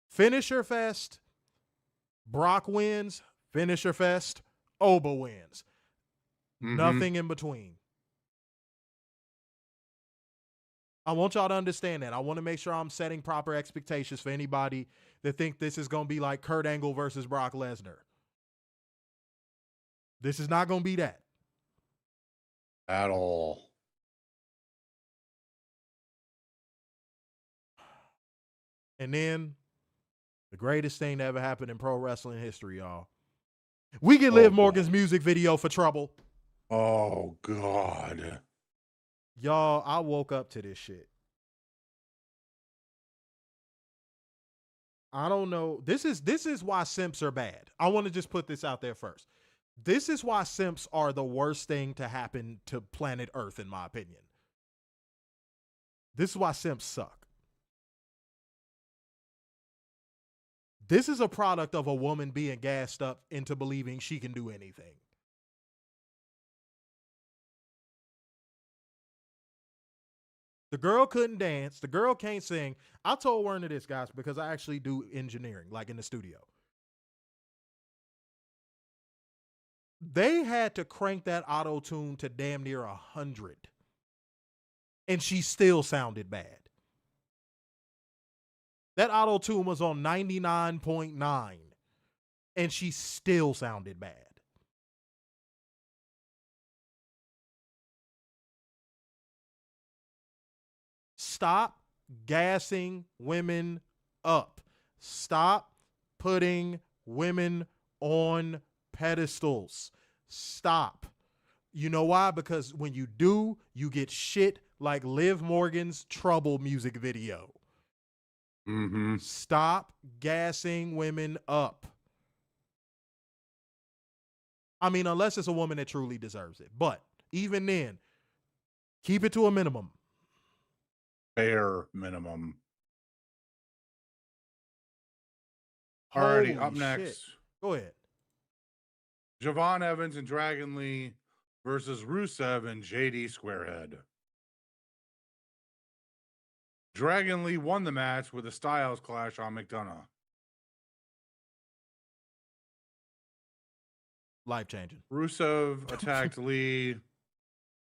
Finisher fest, Brock wins. Finisher fest, Oba wins. Nothing in between. I want y'all to understand that. I want to make sure I'm setting proper expectations for anybody that think this is going to be like Kurt Angle versus Brock Lesnar. This is not going to be that. At all. And then the greatest thing that ever happened in pro wrestling history, y'all. We get Liv Morgan's music video for Trouble. Oh, God. Y'all, I woke up to this shit. I don't know. This is why simps are bad. I want to just put this out there first. This is why simps are the worst thing to happen to planet Earth, in my opinion. This is why simps suck. This is a product of a woman being gassed up into believing she can do anything. The girl couldn't dance. The girl can't sing. I told Werner this, guys, because I actually do engineering, like in the studio. They had to crank that auto-tune to damn near 100. And she still sounded bad. That auto-tune was on 99.9. And she still sounded bad. Stop gassing women up. Stop putting women on pedestals. Stop. You know why? Because when you do, you get shit like Liv Morgan's Trouble music video. Mm-hmm. Stop gassing women up. I mean, unless it's a woman that truly deserves it. But even then, keep it to a minimum. Bare minimum. Alrighty, Holy up shit. next. Go ahead. Javon Evans and Dragon Lee versus Rusev and JD Squarehead. Dragon Lee won the match with a Styles Clash on McDonough. Life-changing. Rusev attacked Lee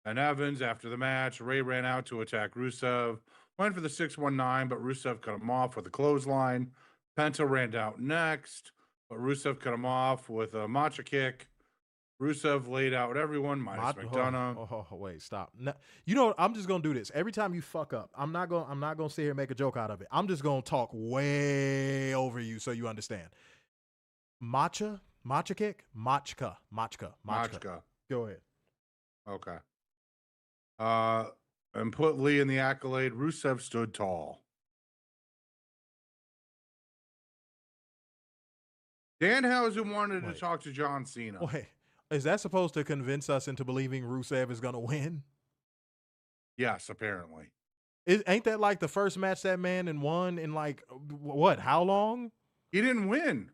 and Evans after the match. Ray ran out to attack Rusev. Went for the 619, but Rusev cut him off with a clothesline. Penta ran out next, but Rusev cut him off with a matcha kick. Rusev laid out everyone minus McDonough. Oh, wait, stop. No, you know what? I'm just gonna do this. Every time you fuck up, I'm not gonna sit here and make a joke out of it. I'm just gonna talk way over you so you understand. Matcha kick? Matchka. Go ahead. Okay. And put Lee in the accolade. Rusev stood tall. Danhausen wanted to talk to John Cena. Wait, is that supposed to convince us into believing Rusev is gonna win? Yes, apparently. Ain't that like the first match that man and won in like what? How long? He didn't win.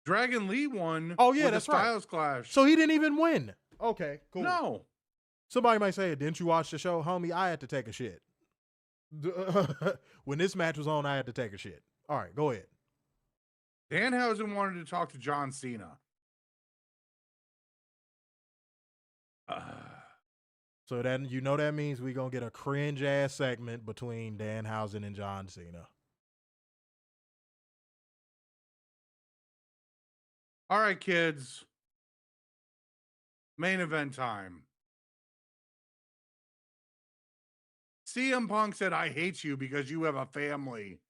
Dragon Lee won. Oh yeah, with that's the Styles Clash. So he didn't even win. Okay, cool. No. Somebody might say, "Didn't you watch the show, homie? I had to take a shit." When this match was on, I had to take a shit. All right, go ahead. Danhausen wanted to talk to John Cena. So then you know that means we're gonna get a cringe ass segment between Danhausen and John Cena. All right, kids. Main event time. CM Punk said, "I hate you because you have a family."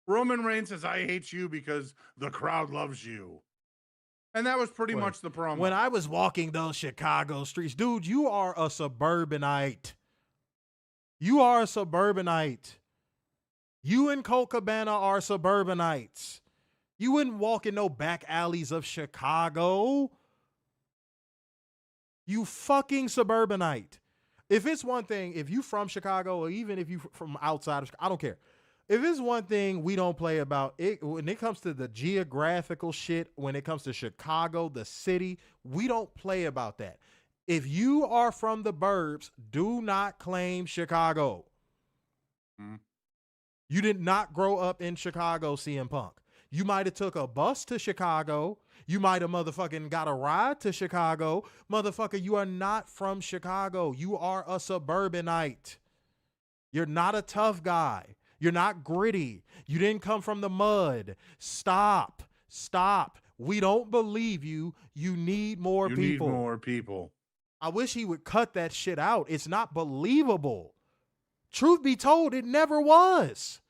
Roman Reigns says, "I hate you because the crowd loves you." And that was pretty much the promo. When I was walking those Chicago streets, dude, you are a suburbanite. You are a suburbanite. You and Colt Cabana are suburbanites. You wouldn't walk in no back alleys of Chicago. You fucking suburbanite. If it's one thing, if you from Chicago or even if you from outside of Chicago, I don't care. If it's one thing we don't play about, when it comes to the geographical shit, when it comes to Chicago, the city, we don't play about that. If you are from the burbs, do not claim Chicago. You did not grow up in Chicago, CM Punk. You might have took a bus to Chicago. You might have motherfucking got a ride to Chicago. Motherfucker, you are not from Chicago. You are a suburbanite. You're not a tough guy. You're not gritty. You didn't come from the mud. Stop. We don't believe you. You need more people. You need more people. I wish he would cut that shit out. It's not believable. Truth be told, it never was.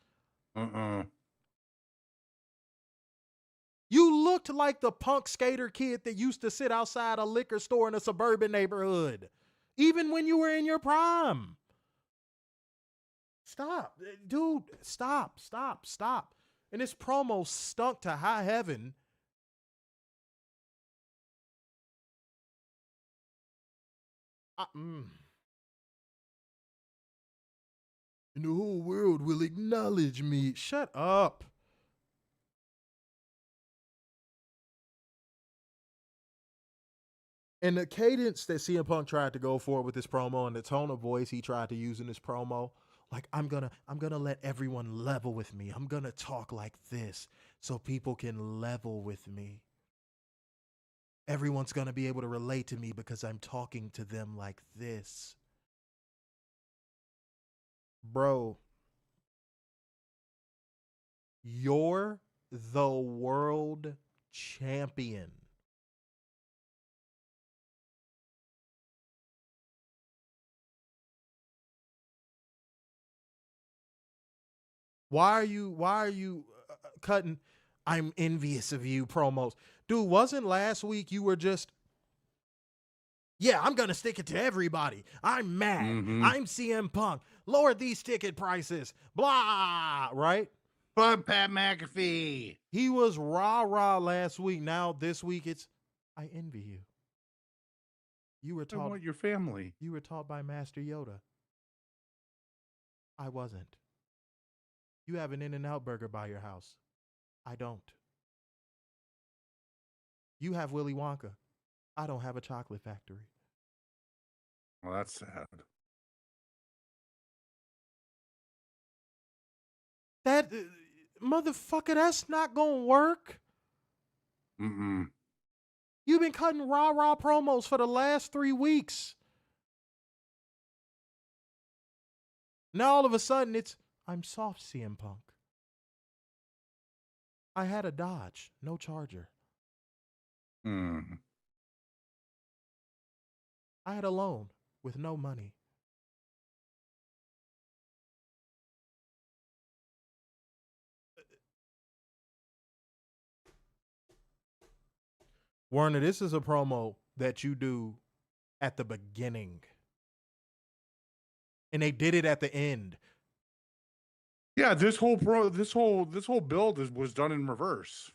You looked like the punk skater kid that used to sit outside a liquor store in a suburban neighborhood, even when you were in your prime. Stop, dude. Stop. And this promo stunk to high heaven. And the whole world will acknowledge me. Shut up. And the cadence that CM Punk tried to go for with this promo and the tone of voice he tried to use in this promo, like, I'm gonna let everyone level with me. I'm gonna talk like this so people can level with me. Everyone's gonna be able to relate to me because I'm talking to them like this. Bro, you're the world champion. Why are you cutting "I'm envious of you" promos? Dude, wasn't last week you were just Yeah, I'm going to stick it to everybody. I'm mad. Mhm. I'm CM Punk. Lower these ticket prices. Blah, right? Fuck Pat MAGAfee. He was rah-rah last week. Now this week it's, I envy you. You were I taught want your family. You were taught by Master Yoda. I wasn't. You have an In-N-Out burger by your house. I don't. You have Willy Wonka. I don't have a chocolate factory. Well, that's sad. That motherfucker, that's not gonna work. Mm-mm. You've been cutting rah-rah promos for the last 3 weeks. Now all of a sudden it's, I'm soft, CM Punk. I had a Dodge, no Charger. Mm. I had a loan with no money. Werner, this is a promo that you do at the beginning. And they did it at the end. Yeah, this whole build was done in reverse.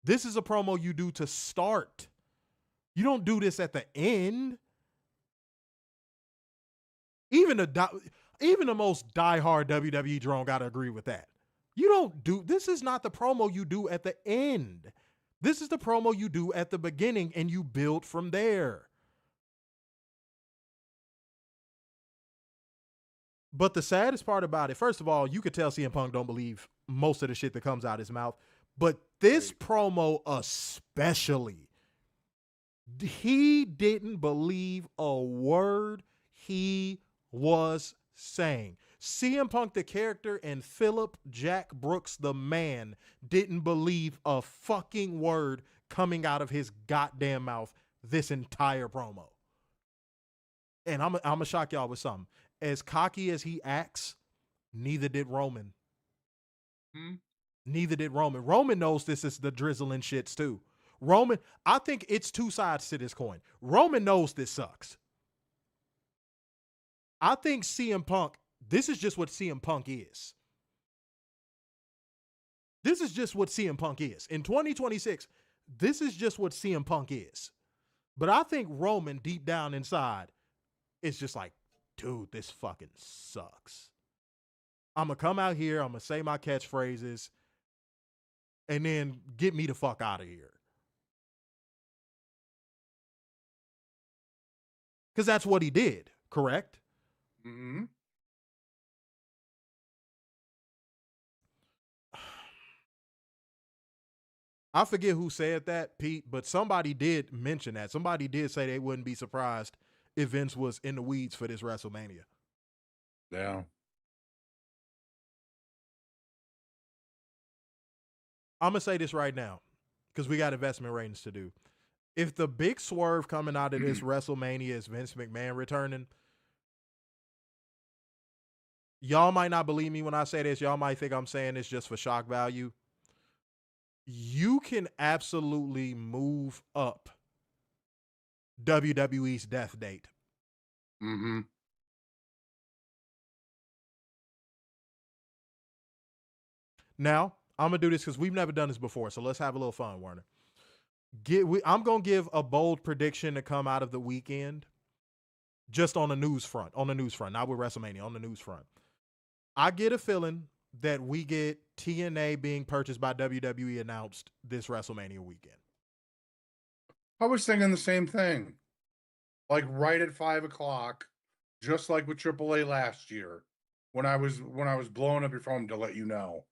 This is a promo you do to start. You don't do this at the end. Even the most diehard WWE drone gotta agree with that. You don't do this is not the promo you do at the end. This is the promo you do at the beginning and you build from there. But the saddest part about it, first of all, you could tell CM Punk don't believe most of the shit that comes out his mouth. But this promo especially, he didn't believe a word he was saying. CM Punk, the character, and Philip Jack Brooks, the man, didn't believe a fucking word coming out of his goddamn mouth this entire promo. And I'm going to shock y'all with something. As cocky as he acts, neither did Roman. Neither did Roman. Roman knows this is the drizzling shits too. Roman, I think it's two sides to this coin. Roman knows this sucks. I think CM Punk, this is just what CM Punk is. This is just what CM Punk is. In 2026, this is just what CM Punk is. But I think Roman, deep down inside, is just like, dude, this fucking sucks. I'm going to come out here, I'm going to say my catchphrases, and then get me the fuck out of here. Because that's what he did, correct? Mm-hmm. I forget who said that, Pete, but somebody did mention that. Somebody did say they wouldn't be surprised if Vince was in the weeds for this WrestleMania. Yeah. I'm going to say this right now because we got investment ratings to do. If the big swerve coming out of this WrestleMania is Vince McMahon returning, y'all might not believe me when I say this. Y'all might think I'm saying this just for shock value. You can absolutely move up WWE's death date. Mm-hmm. Now, I'm going to do this because we've never done this before, so let's have a little fun, Werner. I'm going to give a bold prediction to come out of the weekend just on the news front, not with WrestleMania, on the news front. I get a feeling that we get TNA being purchased by WWE announced this WrestleMania weekend. I was thinking the same thing. Like right at 5 o'clock, just like with AAA last year, when I was blowing up your phone to let you know.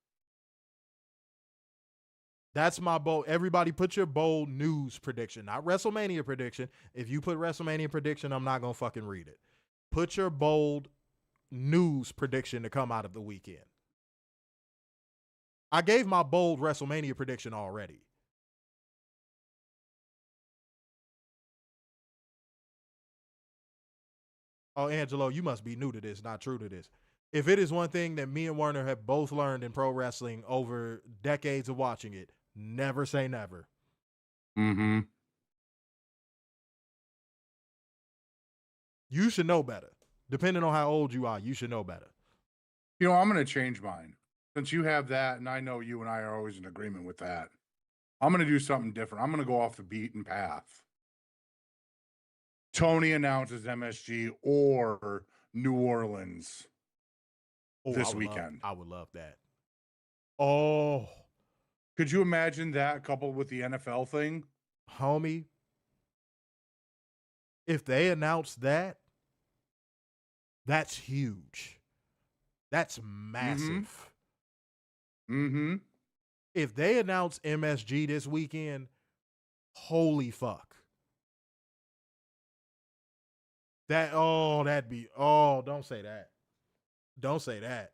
That's my bold. Everybody put your bold news prediction, not WrestleMania prediction. If you put WrestleMania prediction, I'm not going to fucking read it. Put your bold news prediction to come out of the weekend. I gave my bold WrestleMania prediction already. Oh, Angelo, you must be new to this, not true to this. If it is one thing that me and Werner have both learned in pro wrestling over decades of watching it, never say never. Mm-hmm. You should know better. Depending on how old you are, you should know better. You know, I'm going to change mine. Since you have that, and I know you and I are always in agreement with that, I'm going to do something different. I'm going to go off the beaten path. Tony announces MSG or New Orleans this weekend. I would love that. Oh. Could you imagine that coupled with the NFL thing? Homie, if they announce that, that's huge. That's massive. Mm-hmm. If they announce MSG this weekend, holy fuck. Don't say that. Don't say that.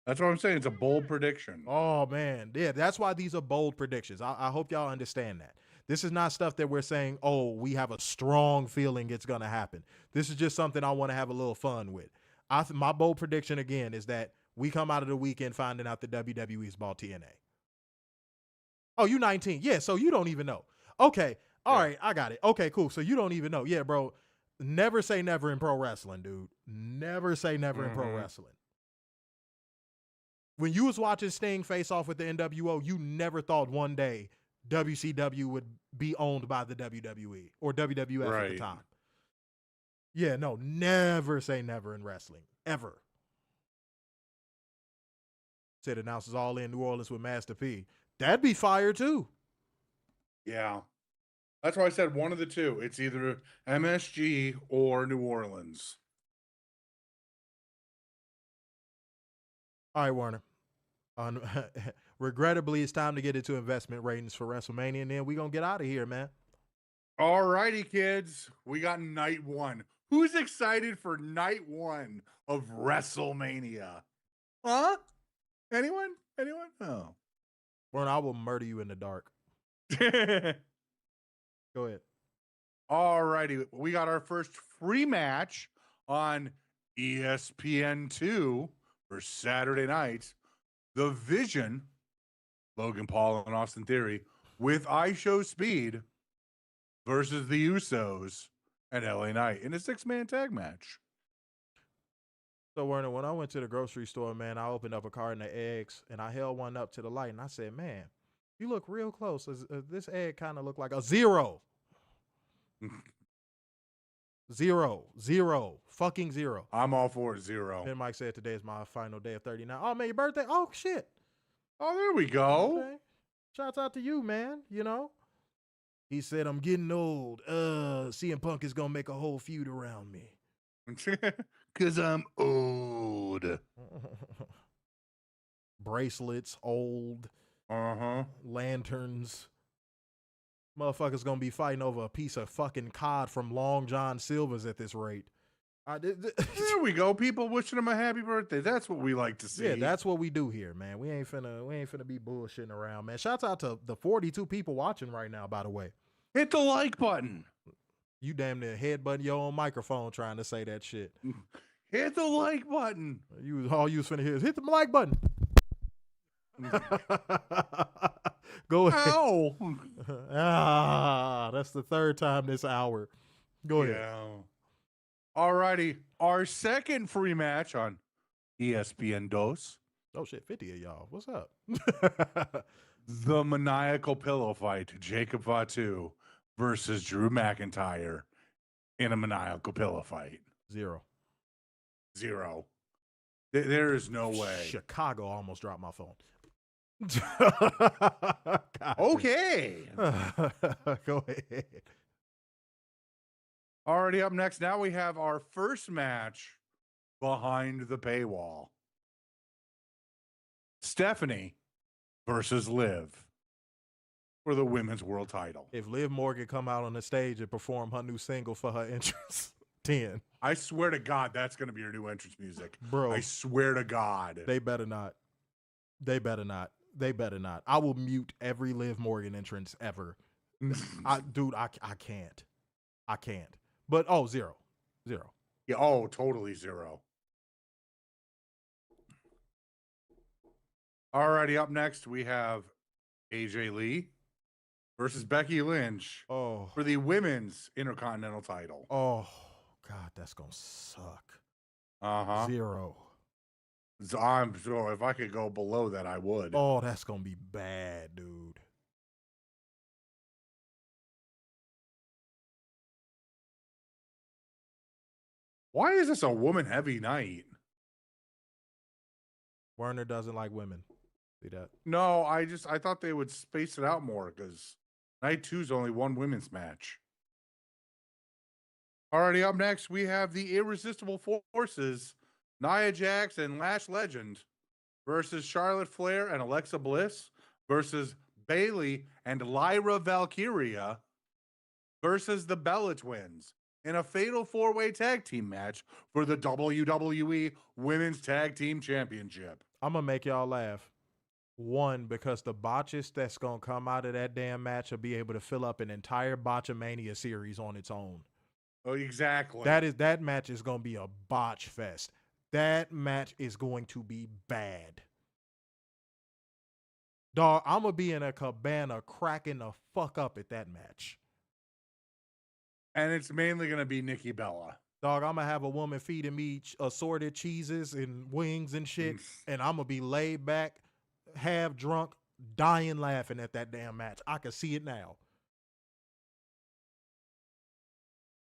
That's what I'm saying. It's a bold prediction. Oh, man. Yeah, that's why these are bold predictions. I hope y'all understand that. This is not stuff that we're saying, oh, we have a strong feeling it's going to happen. This is just something I want to have a little fun with. My bold prediction, again, is that we come out of the weekend finding out the WWE's bought TNA. Oh, you 19. Yeah, so you don't even know. Okay. All right, I got it. Okay, cool. So you don't even know. Yeah, bro. Never say never in pro wrestling, dude. Never say never in pro wrestling. When you was watching Sting face off with the NWO, you never thought one day WCW would be owned by the WWE or WWF at the time. Yeah, no, never say never in wrestling. Ever. Said announces All In New Orleans with Master P. That'd be fire too. Yeah. That's why I said one of the two. It's either MSG or New Orleans. All right, Warner. Regrettably, it's time to get into investment ratings for WrestleMania, and then we're going to get out of here, man. All righty, kids. We got night one. Who's excited for night one of WrestleMania? Huh? Anyone? Anyone? Oh. Warner, I will murder you in the dark. Go ahead. All righty. We got our first free match on ESPN2 for Saturday night. The Vision, Logan Paul and Austin Theory, with I Show Speed versus the Usos and LA Knight in a 6-man tag match. So, Werner, when I went to the grocery store, man, I opened up a carton of eggs, and I held one up to the light, and I said, man, you look real close. This egg kind of looked like a 0. 0. Fucking 0. I'm all for it, 0. Then Mike said today is my final day of 39. Oh, man, your birthday? Oh, shit. Oh, there we go. Okay. Shouts out to you, man, you know. He said, I'm getting old. CM Punk is going to make a whole feud around me. Because I'm old. Bracelets, old. Lanterns. Motherfuckers going to be fighting over a piece of fucking cod from Long John Silver's at this rate. There we go. People wishing him a happy birthday. That's what we like to see. Yeah, that's what we do here, man. We ain't finna be bullshitting around, man. Shouts out to the 42 people watching right now, by the way. Hit the like button. You damn near headbutting your own microphone trying to say that shit. Hit the like button. All you was finna hear is hit the like button. Go ahead. Ow. That's the third time this hour. Go ahead. Yeah. All righty. Our second free match on ESPN Dos. Oh shit, 50 of y'all. What's up? The maniacal pillow fight. Jacob Fatu versus Drew McIntyre in a maniacal pillow fight. 0. There is no way. Chicago almost dropped my phone. Okay. Go ahead. Already up next, now we have our first match behind the paywall. Stephanie versus Liv for the women's world title. If Liv Morgan come out on the stage and perform her new single for her entrance, 10. I swear to God, that's going to be your new entrance music. Bro. I swear to God. They better not. They better not. They better not. I will mute every Liv Morgan entrance ever. I can't. I can't. But, 0. Yeah, oh, totally 0. Alrighty, up next, we have AJ Lee versus Becky Lynch Oh. for the women's Intercontinental title. Oh, God, that's going to suck. Uh-huh. 0. So I'm sure if I could go below that, I would. Oh, that's going to be bad, dude. Why is this a woman-heavy night? Werner doesn't like women. See that? No, I thought they would space it out more because night 2 is only one women's match. Alrighty, up next, we have the Irresistible Forces, Nia Jax and Lash Legend versus Charlotte Flair and Alexa Bliss versus Bayley and Lyra Valkyria versus the Bella Twins in a fatal 4-way tag team match for the WWE Women's Tag Team Championship. I'm going to make y'all laugh. 1, because the botches that's going to come out of that damn match will be able to fill up an entire Botchamania series on its own. Oh, exactly. That match is going to be a botch fest. That match is going to be bad. Dog, I'm going to be in a cabana cracking the fuck up at that match. And it's mainly going to be Nikki Bella. Dog, I'm going to have a woman feeding me assorted cheeses and wings and shit, and I'm going to be laid back, half drunk, dying laughing at that damn match. I can see it now.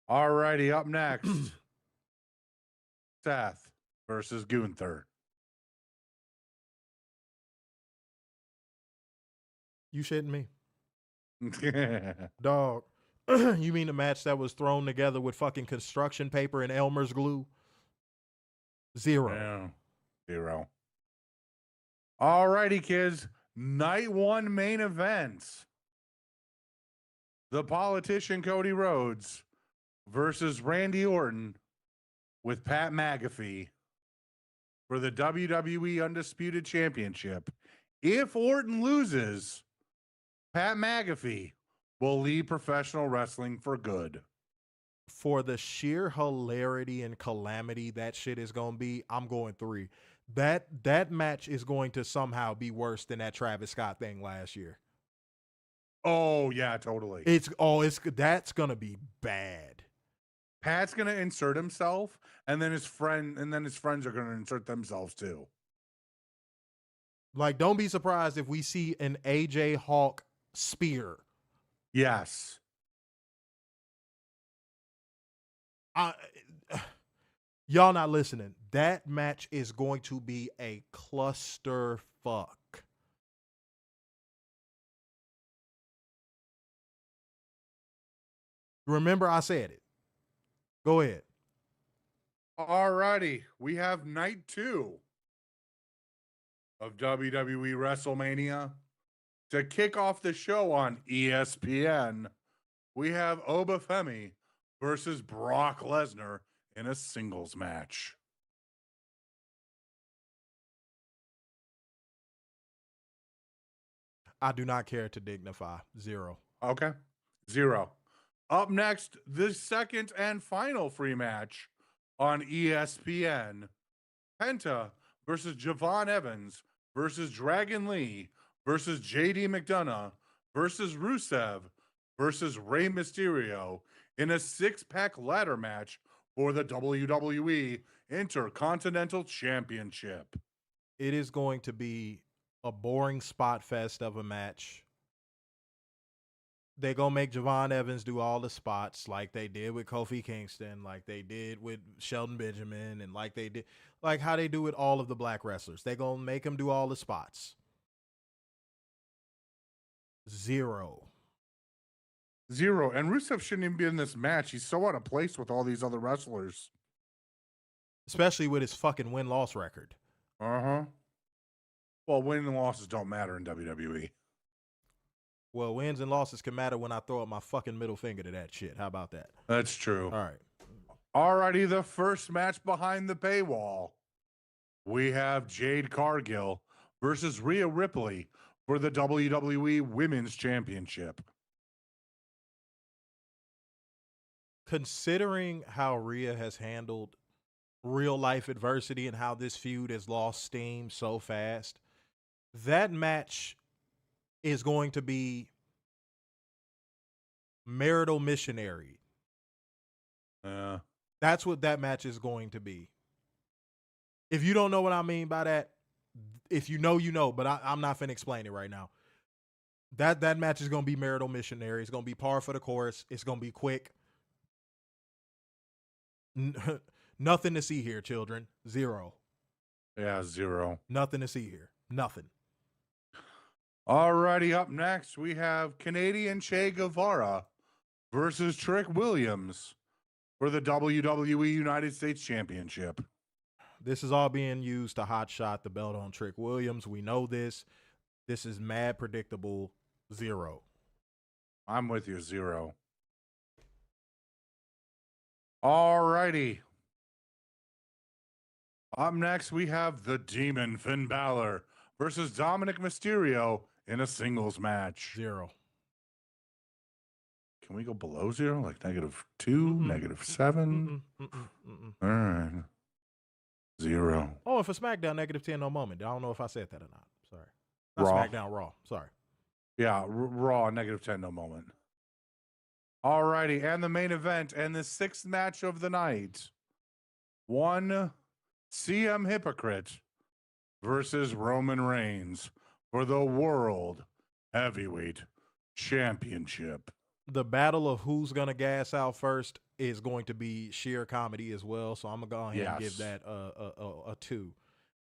Alrighty, up next, Seth versus Gunther. You shitting me? Dog, you mean the match that was thrown together with fucking construction paper and Elmer's glue? 0. Yeah, 0. Alrighty, kids. Night 1 main events. The politician Cody Rhodes versus Randy Orton with Pat MAGAfee for the WWE Undisputed Championship. If Orton loses, Pat MAGAfee will leave professional wrestling for good. For the sheer hilarity and calamity that shit is going to be, I'm going 3. That match is going to somehow be worse than that Travis Scott thing last year. Oh, yeah, totally. That's going to be bad. Pat's going to insert himself, and then his friends are going to insert themselves too. Like, don't be surprised if we see an AJ Hawk spear. Yes. Y'all not listening. That match is going to be a cluster fuck. Remember, I said it. Go ahead. Alrighty, we have night 2 of WWE WrestleMania. To kick off the show on ESPN, we have Obafemi versus Brock Lesnar in a singles match. I do not care to dignify. 0. Okay, 0. Up next, the second and final free match on ESPN. Penta versus Javon Evans versus Dragon Lee versus JD McDonough versus Rusev versus Rey Mysterio in a 6-pack ladder match for the WWE Intercontinental Championship. It is going to be a boring spot fest of a match. They're going to make Javon Evans do all the spots like they did with Kofi Kingston, like they did with Shelton Benjamin, and like they did, like how they do with all of the black wrestlers. They're going to make him do all the spots. 0. And Rusev shouldn't even be in this match. He's so out of place with all these other wrestlers. Especially with his fucking win-loss record. Uh-huh. Well, wins and losses don't matter in WWE. Well, wins and losses can matter when I throw up my fucking middle finger to that shit. How about that? That's true. All right. Alrighty, the first match behind the paywall. We have Jade Cargill versus Rhea Ripley for the WWE Women's Championship. Considering how Rhea has handled real life adversity and how this feud has lost steam so fast, that match is going to be marital missionary. Yeah. That's what that match is going to be. If you don't know what I mean by that, if you know, you know, but I'm not finna explain it right now. That match is going to be marital missionary. It's going to be par for the course. It's going to be quick. Nothing to see here, children. Zero. Yeah, 0. Nothing to see here. Nothing. Alrighty, up next, we have Canadian Che Guevara versus Trick Williams for the WWE United States Championship. This is all being used to hotshot the belt on Trick Williams. We know this. This is mad predictable. 0. I'm with you, 0. Alrighty. Up next, we have the Demon Finn Balor versus Dominic Mysterio in a singles match. 0. Can we go below 0? Like -2, -7? All right. 0. Oh, and for SmackDown, -10 no moment. I don't know if I said that or not. Sorry. Not Raw. SmackDown, Raw. Sorry. Yeah, Raw, -10 no moment. Alrighty, and the main event and the 6th match of the night. 1 CM Hypocrite versus Roman Reigns for the World Heavyweight Championship. The battle of who's going to gas out first is going to be sheer comedy as well. So I'm going to go ahead and give that a 2.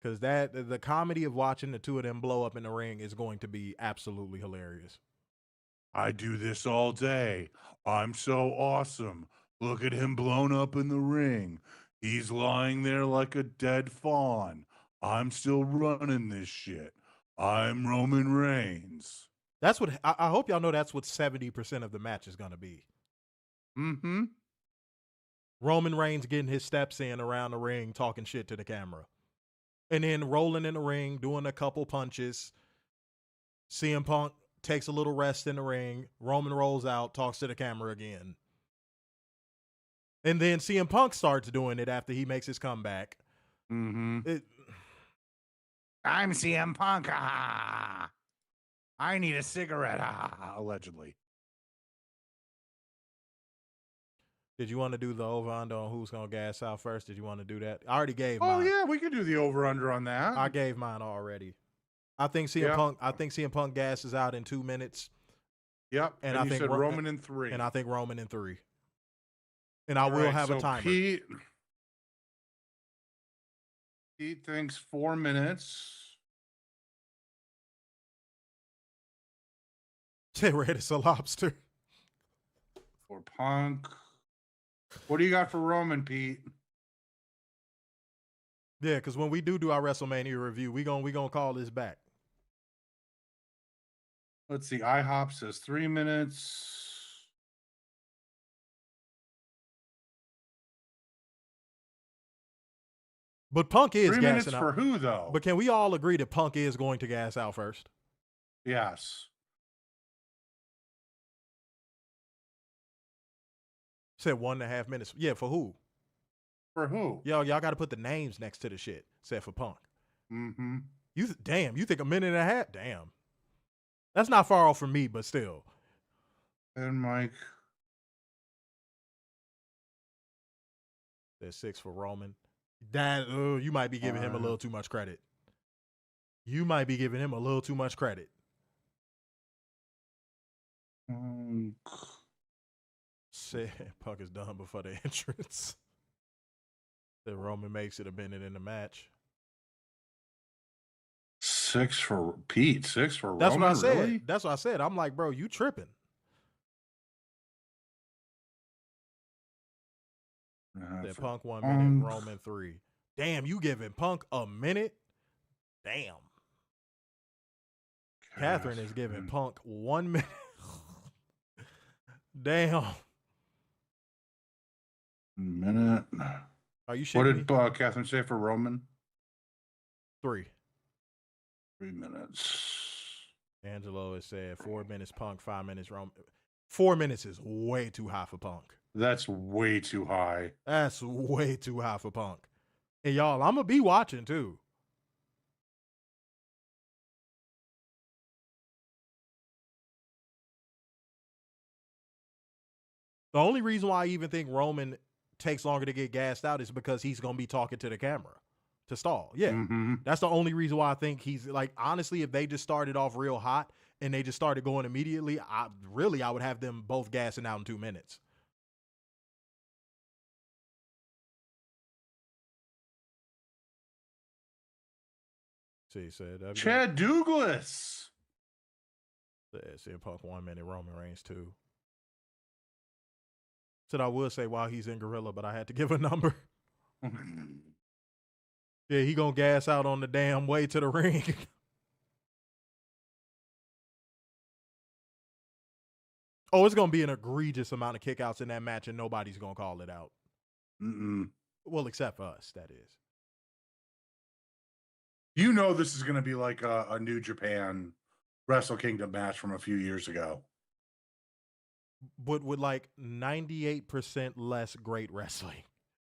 Because the comedy of watching the two of them blow up in the ring is going to be absolutely hilarious. I do this all day. I'm so awesome. Look at him blown up in the ring. He's lying there like a dead fawn. I'm still running this shit. I'm Roman Reigns. That's what I hope y'all know. That's what 70% of the match is going to be. Mm-hmm. Roman Reigns getting his steps in around the ring, talking shit to the camera. And then rolling in the ring, doing a couple punches. CM Punk takes a little rest in the ring. Roman rolls out, talks to the camera again. And then CM Punk starts doing it after he makes his comeback. Mm-hmm. I'm CM Punk. Ah. I need a cigarette. Ah. Allegedly. Did you want to do the over-under on who's going to gas out first? Did you want to do that? I already gave Oh, mine. yeah, we could do the over-under on that. I gave mine already. I think CM Punk gasses out in 2 minutes. Yep. And I think said Roman in 3. And I think Roman in 3. And I will have a timer. Pete thinks 4 minutes. Say red as a lobster. For Punk. What do you got for Roman, Pete? Yeah, because when we do our WrestleMania review, we gonna call this back. Let's see. IHOP says 3 minutes. But Punk is 3 minutes gassing for out. who, though? But can we all agree that Punk is going to gas out first? Yes. Said 1.5 minutes. Yeah, for who? For who? Y'all got to put the names next to the shit. Said for Punk. Mm-hmm. You think 1.5 minutes? Damn. That's not far off from me, but still. And Mike. There's 6 for Roman. That you might be giving him a little too much credit. Punk. Said Punk is done before the entrance. That Roman makes it a minute in the match. 6 for Pete. 6 for That's Roman. what I said. Really? That's what I said. I'm like, bro, you tripping. That Punk 1 minute, Roman 3. Damn, you giving Punk a minute? Damn. Catherine is giving Punk 1 minute. Damn. Minute. Are you shitting What did me? Catherine say for Roman? 3. 3 minutes. Angelo has said 4 minutes Punk, 5 minutes Roman. 4 minutes is way too high for Punk. That's way too high. That's way too high for Punk. And y'all, I'm going to be watching too. The only reason why I even think Roman takes longer to get gassed out is because he's going to be talking to the camera to stall. Yeah. Mm-hmm. That's the only reason why I think he's like, honestly, if they just started off real hot and they just started going immediately, I would have them both gassing out in 2 minutes. See, said Chad Douglas. CM Punk 1 minute, Roman Reigns 2. Said I would say while he's in Gorilla, but I had to give a number. Yeah, he gonna gas out on the damn way to the ring. Oh, it's gonna be an egregious amount of kickouts in that match, and nobody's gonna call it out. Mm-mm. Well, except for us, that is. You know this is going to be like a New Japan Wrestle Kingdom match from a few years ago. But with like 98% less great wrestling.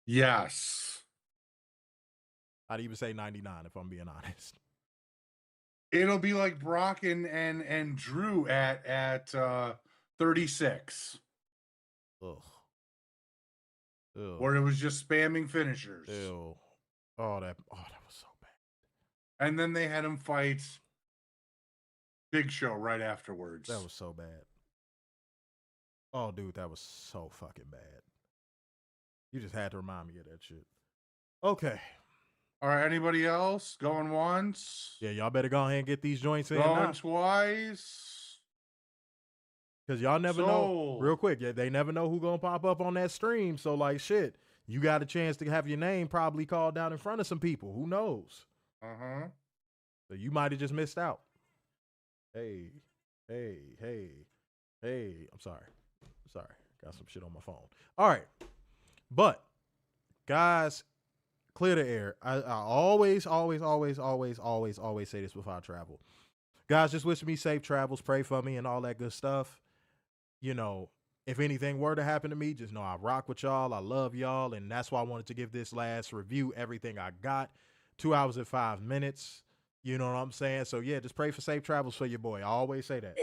Yes. I'd even say 99 if I'm being honest. It'll be like Brock and Drew at 36. Ugh. Ew. Where it was just spamming finishers. Ew. Oh, that was so bad. And then they had him fight Big Show right afterwards. That was so bad. Oh, dude, that was so fucking bad. You just had to remind me of that shit. Okay. All right, anybody else? Going once? Yeah, y'all better go ahead and get these joints in Going now. twice? Because y'all never know. Real quick, yeah, they never know who gonna pop up on that stream. So, like, shit, you got a chance to have your name probably called down in front of some people. Who knows? Uh-huh. So you might have just missed out. Hey. I'm sorry. Got some shit on my phone. All right. But, guys, clear the air. I always say this before I travel. Guys, just wish me safe travels. Pray for me and all that good stuff. You know, if anything were to happen to me, just know I rock with y'all. I love y'all. And that's why I wanted to give this last review, everything I got. 2 hours and 5 minutes. You know what I'm saying? So, yeah, just pray for safe travels for your boy. I always say that.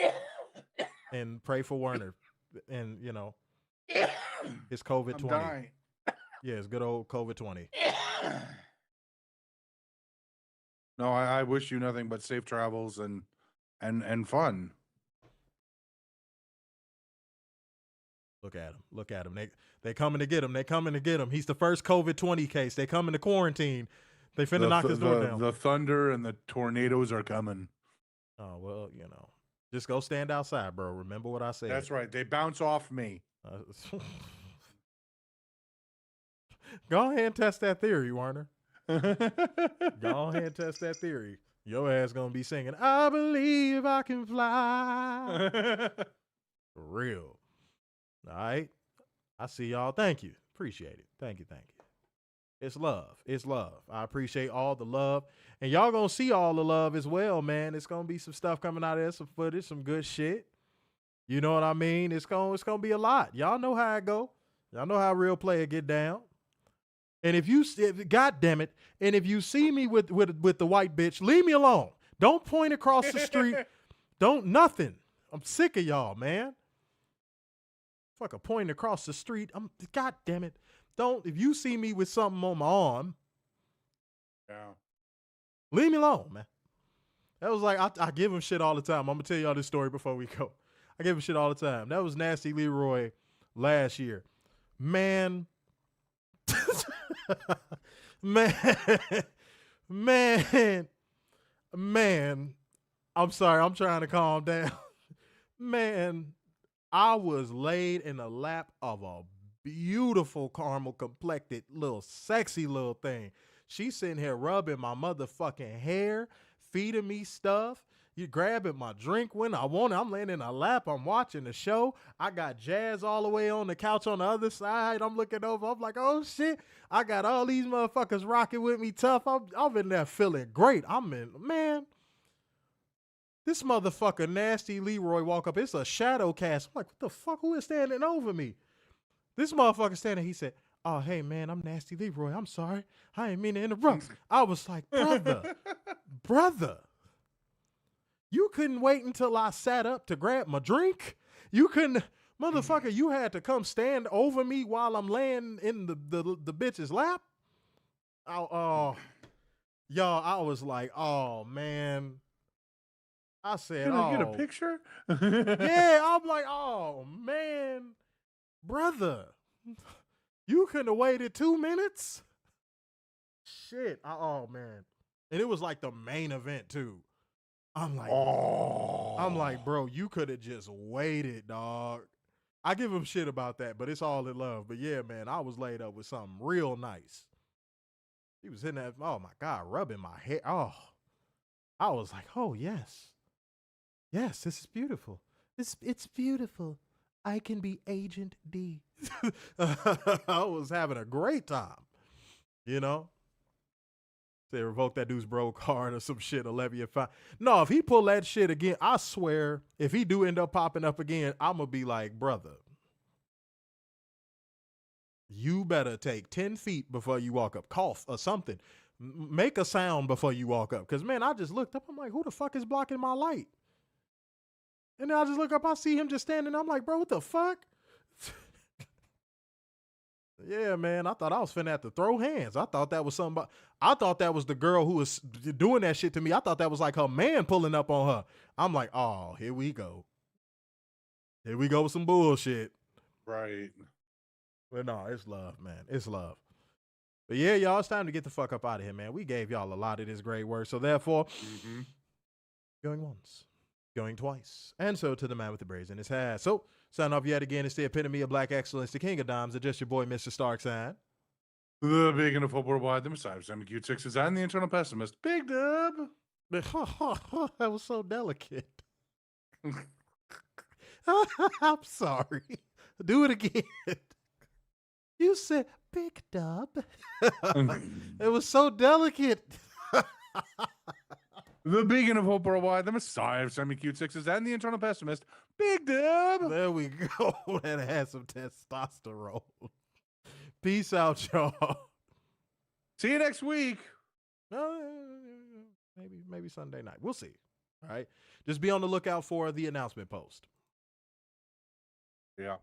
And pray for Werner. And, you know, it's COVID-20. Yeah, it's good old COVID-20. No, I wish you nothing but safe travels and fun. Look at him. They coming to get him. They coming to get him. He's the first COVID-20 case. They coming to quarantine. They finna knock his door down. The thunder and the tornadoes are coming. Oh, well, you know. Just go stand outside, bro. Remember what I said. That's right. They bounce off me. Go ahead and test that theory, Warner. Go ahead and test that theory. Your ass gonna be singing, I believe I can fly. For real. All right. I see y'all. Thank you. Appreciate it. Thank you. It's love. It's love. I appreciate all the love. And y'all gonna see all the love as well, man. It's gonna be some stuff coming out of there, some footage, some good shit. You know what I mean? It's gonna be a lot. Y'all know how it go. Y'all know how a real player get down. And if God damn it, and if you see me with the white bitch, leave me alone. Don't point across the street. Don't nothing. I'm sick of y'all, man. Fucking pointing across the street. God damn it. If you see me with something on my arm, yeah, leave me alone, man. That was like, I give him shit all the time. I'm going to tell y'all this story before we go. I give him shit all the time. That was Nasty Leroy last year. Man. Man. I'm sorry. I'm trying to calm down. Man, I was laid in the lap of a beautiful caramel complected little sexy little thing. She's sitting here rubbing my motherfucking hair, feeding me stuff. You grabbing my drink when I want it. I'm laying in a lap. I'm watching the show. I got Jazz all the way on the couch on the other side. I'm looking over. I'm like, oh shit. I got all these motherfuckers rocking with me tough. I'm in there feeling great. Man. This motherfucker Nasty Leroy walk up. It's a shadow cast. I'm like, what the fuck? Who is standing over me? This motherfucker standing, he said, oh, hey, man, I'm Nasty Leroy. I'm sorry. I didn't mean to interrupt. I was like, brother, you couldn't wait until I sat up to grab my drink? You couldn't, Motherfucker, you had to come stand over me while I'm laying in the bitch's lap? Y'all, I was like, oh, man. I said, Can I get a oh. picture? Yeah, I'm like, oh, man. Brother, you couldn't have waited 2 minutes? Shit. Oh, man. And it was like the main event, too. I'm like, bro, you could have just waited, dog. I give him shit about that, but it's all in love. But yeah, man, I was laid up with something real nice. He was in that, oh my God, rubbing my hair. Oh, I was like, oh, yes. Yes, this is beautiful. It's beautiful. I can be Agent D. I was having a great time, you know? They revoke that dude's bro card or some shit or levy a fine. No, if he pull that shit again, I swear, if he do end up popping up again, I'm going to be like, brother, you better take 10 feet before you walk up. Cough or something. Make a sound before you walk up. Because, man, I just looked up. I'm like, who the fuck is blocking my light? And then I just look up. I see him just standing. I'm like, bro, what the fuck? Yeah, man, I thought I was finna have to throw hands. I thought that was somebody. I thought that was the girl who was doing that shit to me. I thought that was like her man pulling up on her. I'm like, oh, here we go. Here we go with some bullshit. Right. But no, it's love, man. It's love. But yeah, y'all, it's time to get the fuck up out of here, man. We gave y'all a lot of this great work. So therefore, going once, going twice. And so to the man with the braids in his hat. So sign off yet again. It's the epitome of black excellence, the king of dimes, and just your boy, Mr. Starkside. The big and the football wide, the Messiah, Sammy Q6 and the internal pessimist, Big Dub. That was so delicate. I'm sorry. Do it again. You said Big Dub. It was so delicate. The big and of hope worldwide, the Messiah of Sammy Q6 and the internal pessimist, Big Dub. There we go. That had some testosterone. Peace out, y'all. See you next week. Maybe Sunday night. We'll see. All right. Just be on the lookout for the announcement post. Yeah.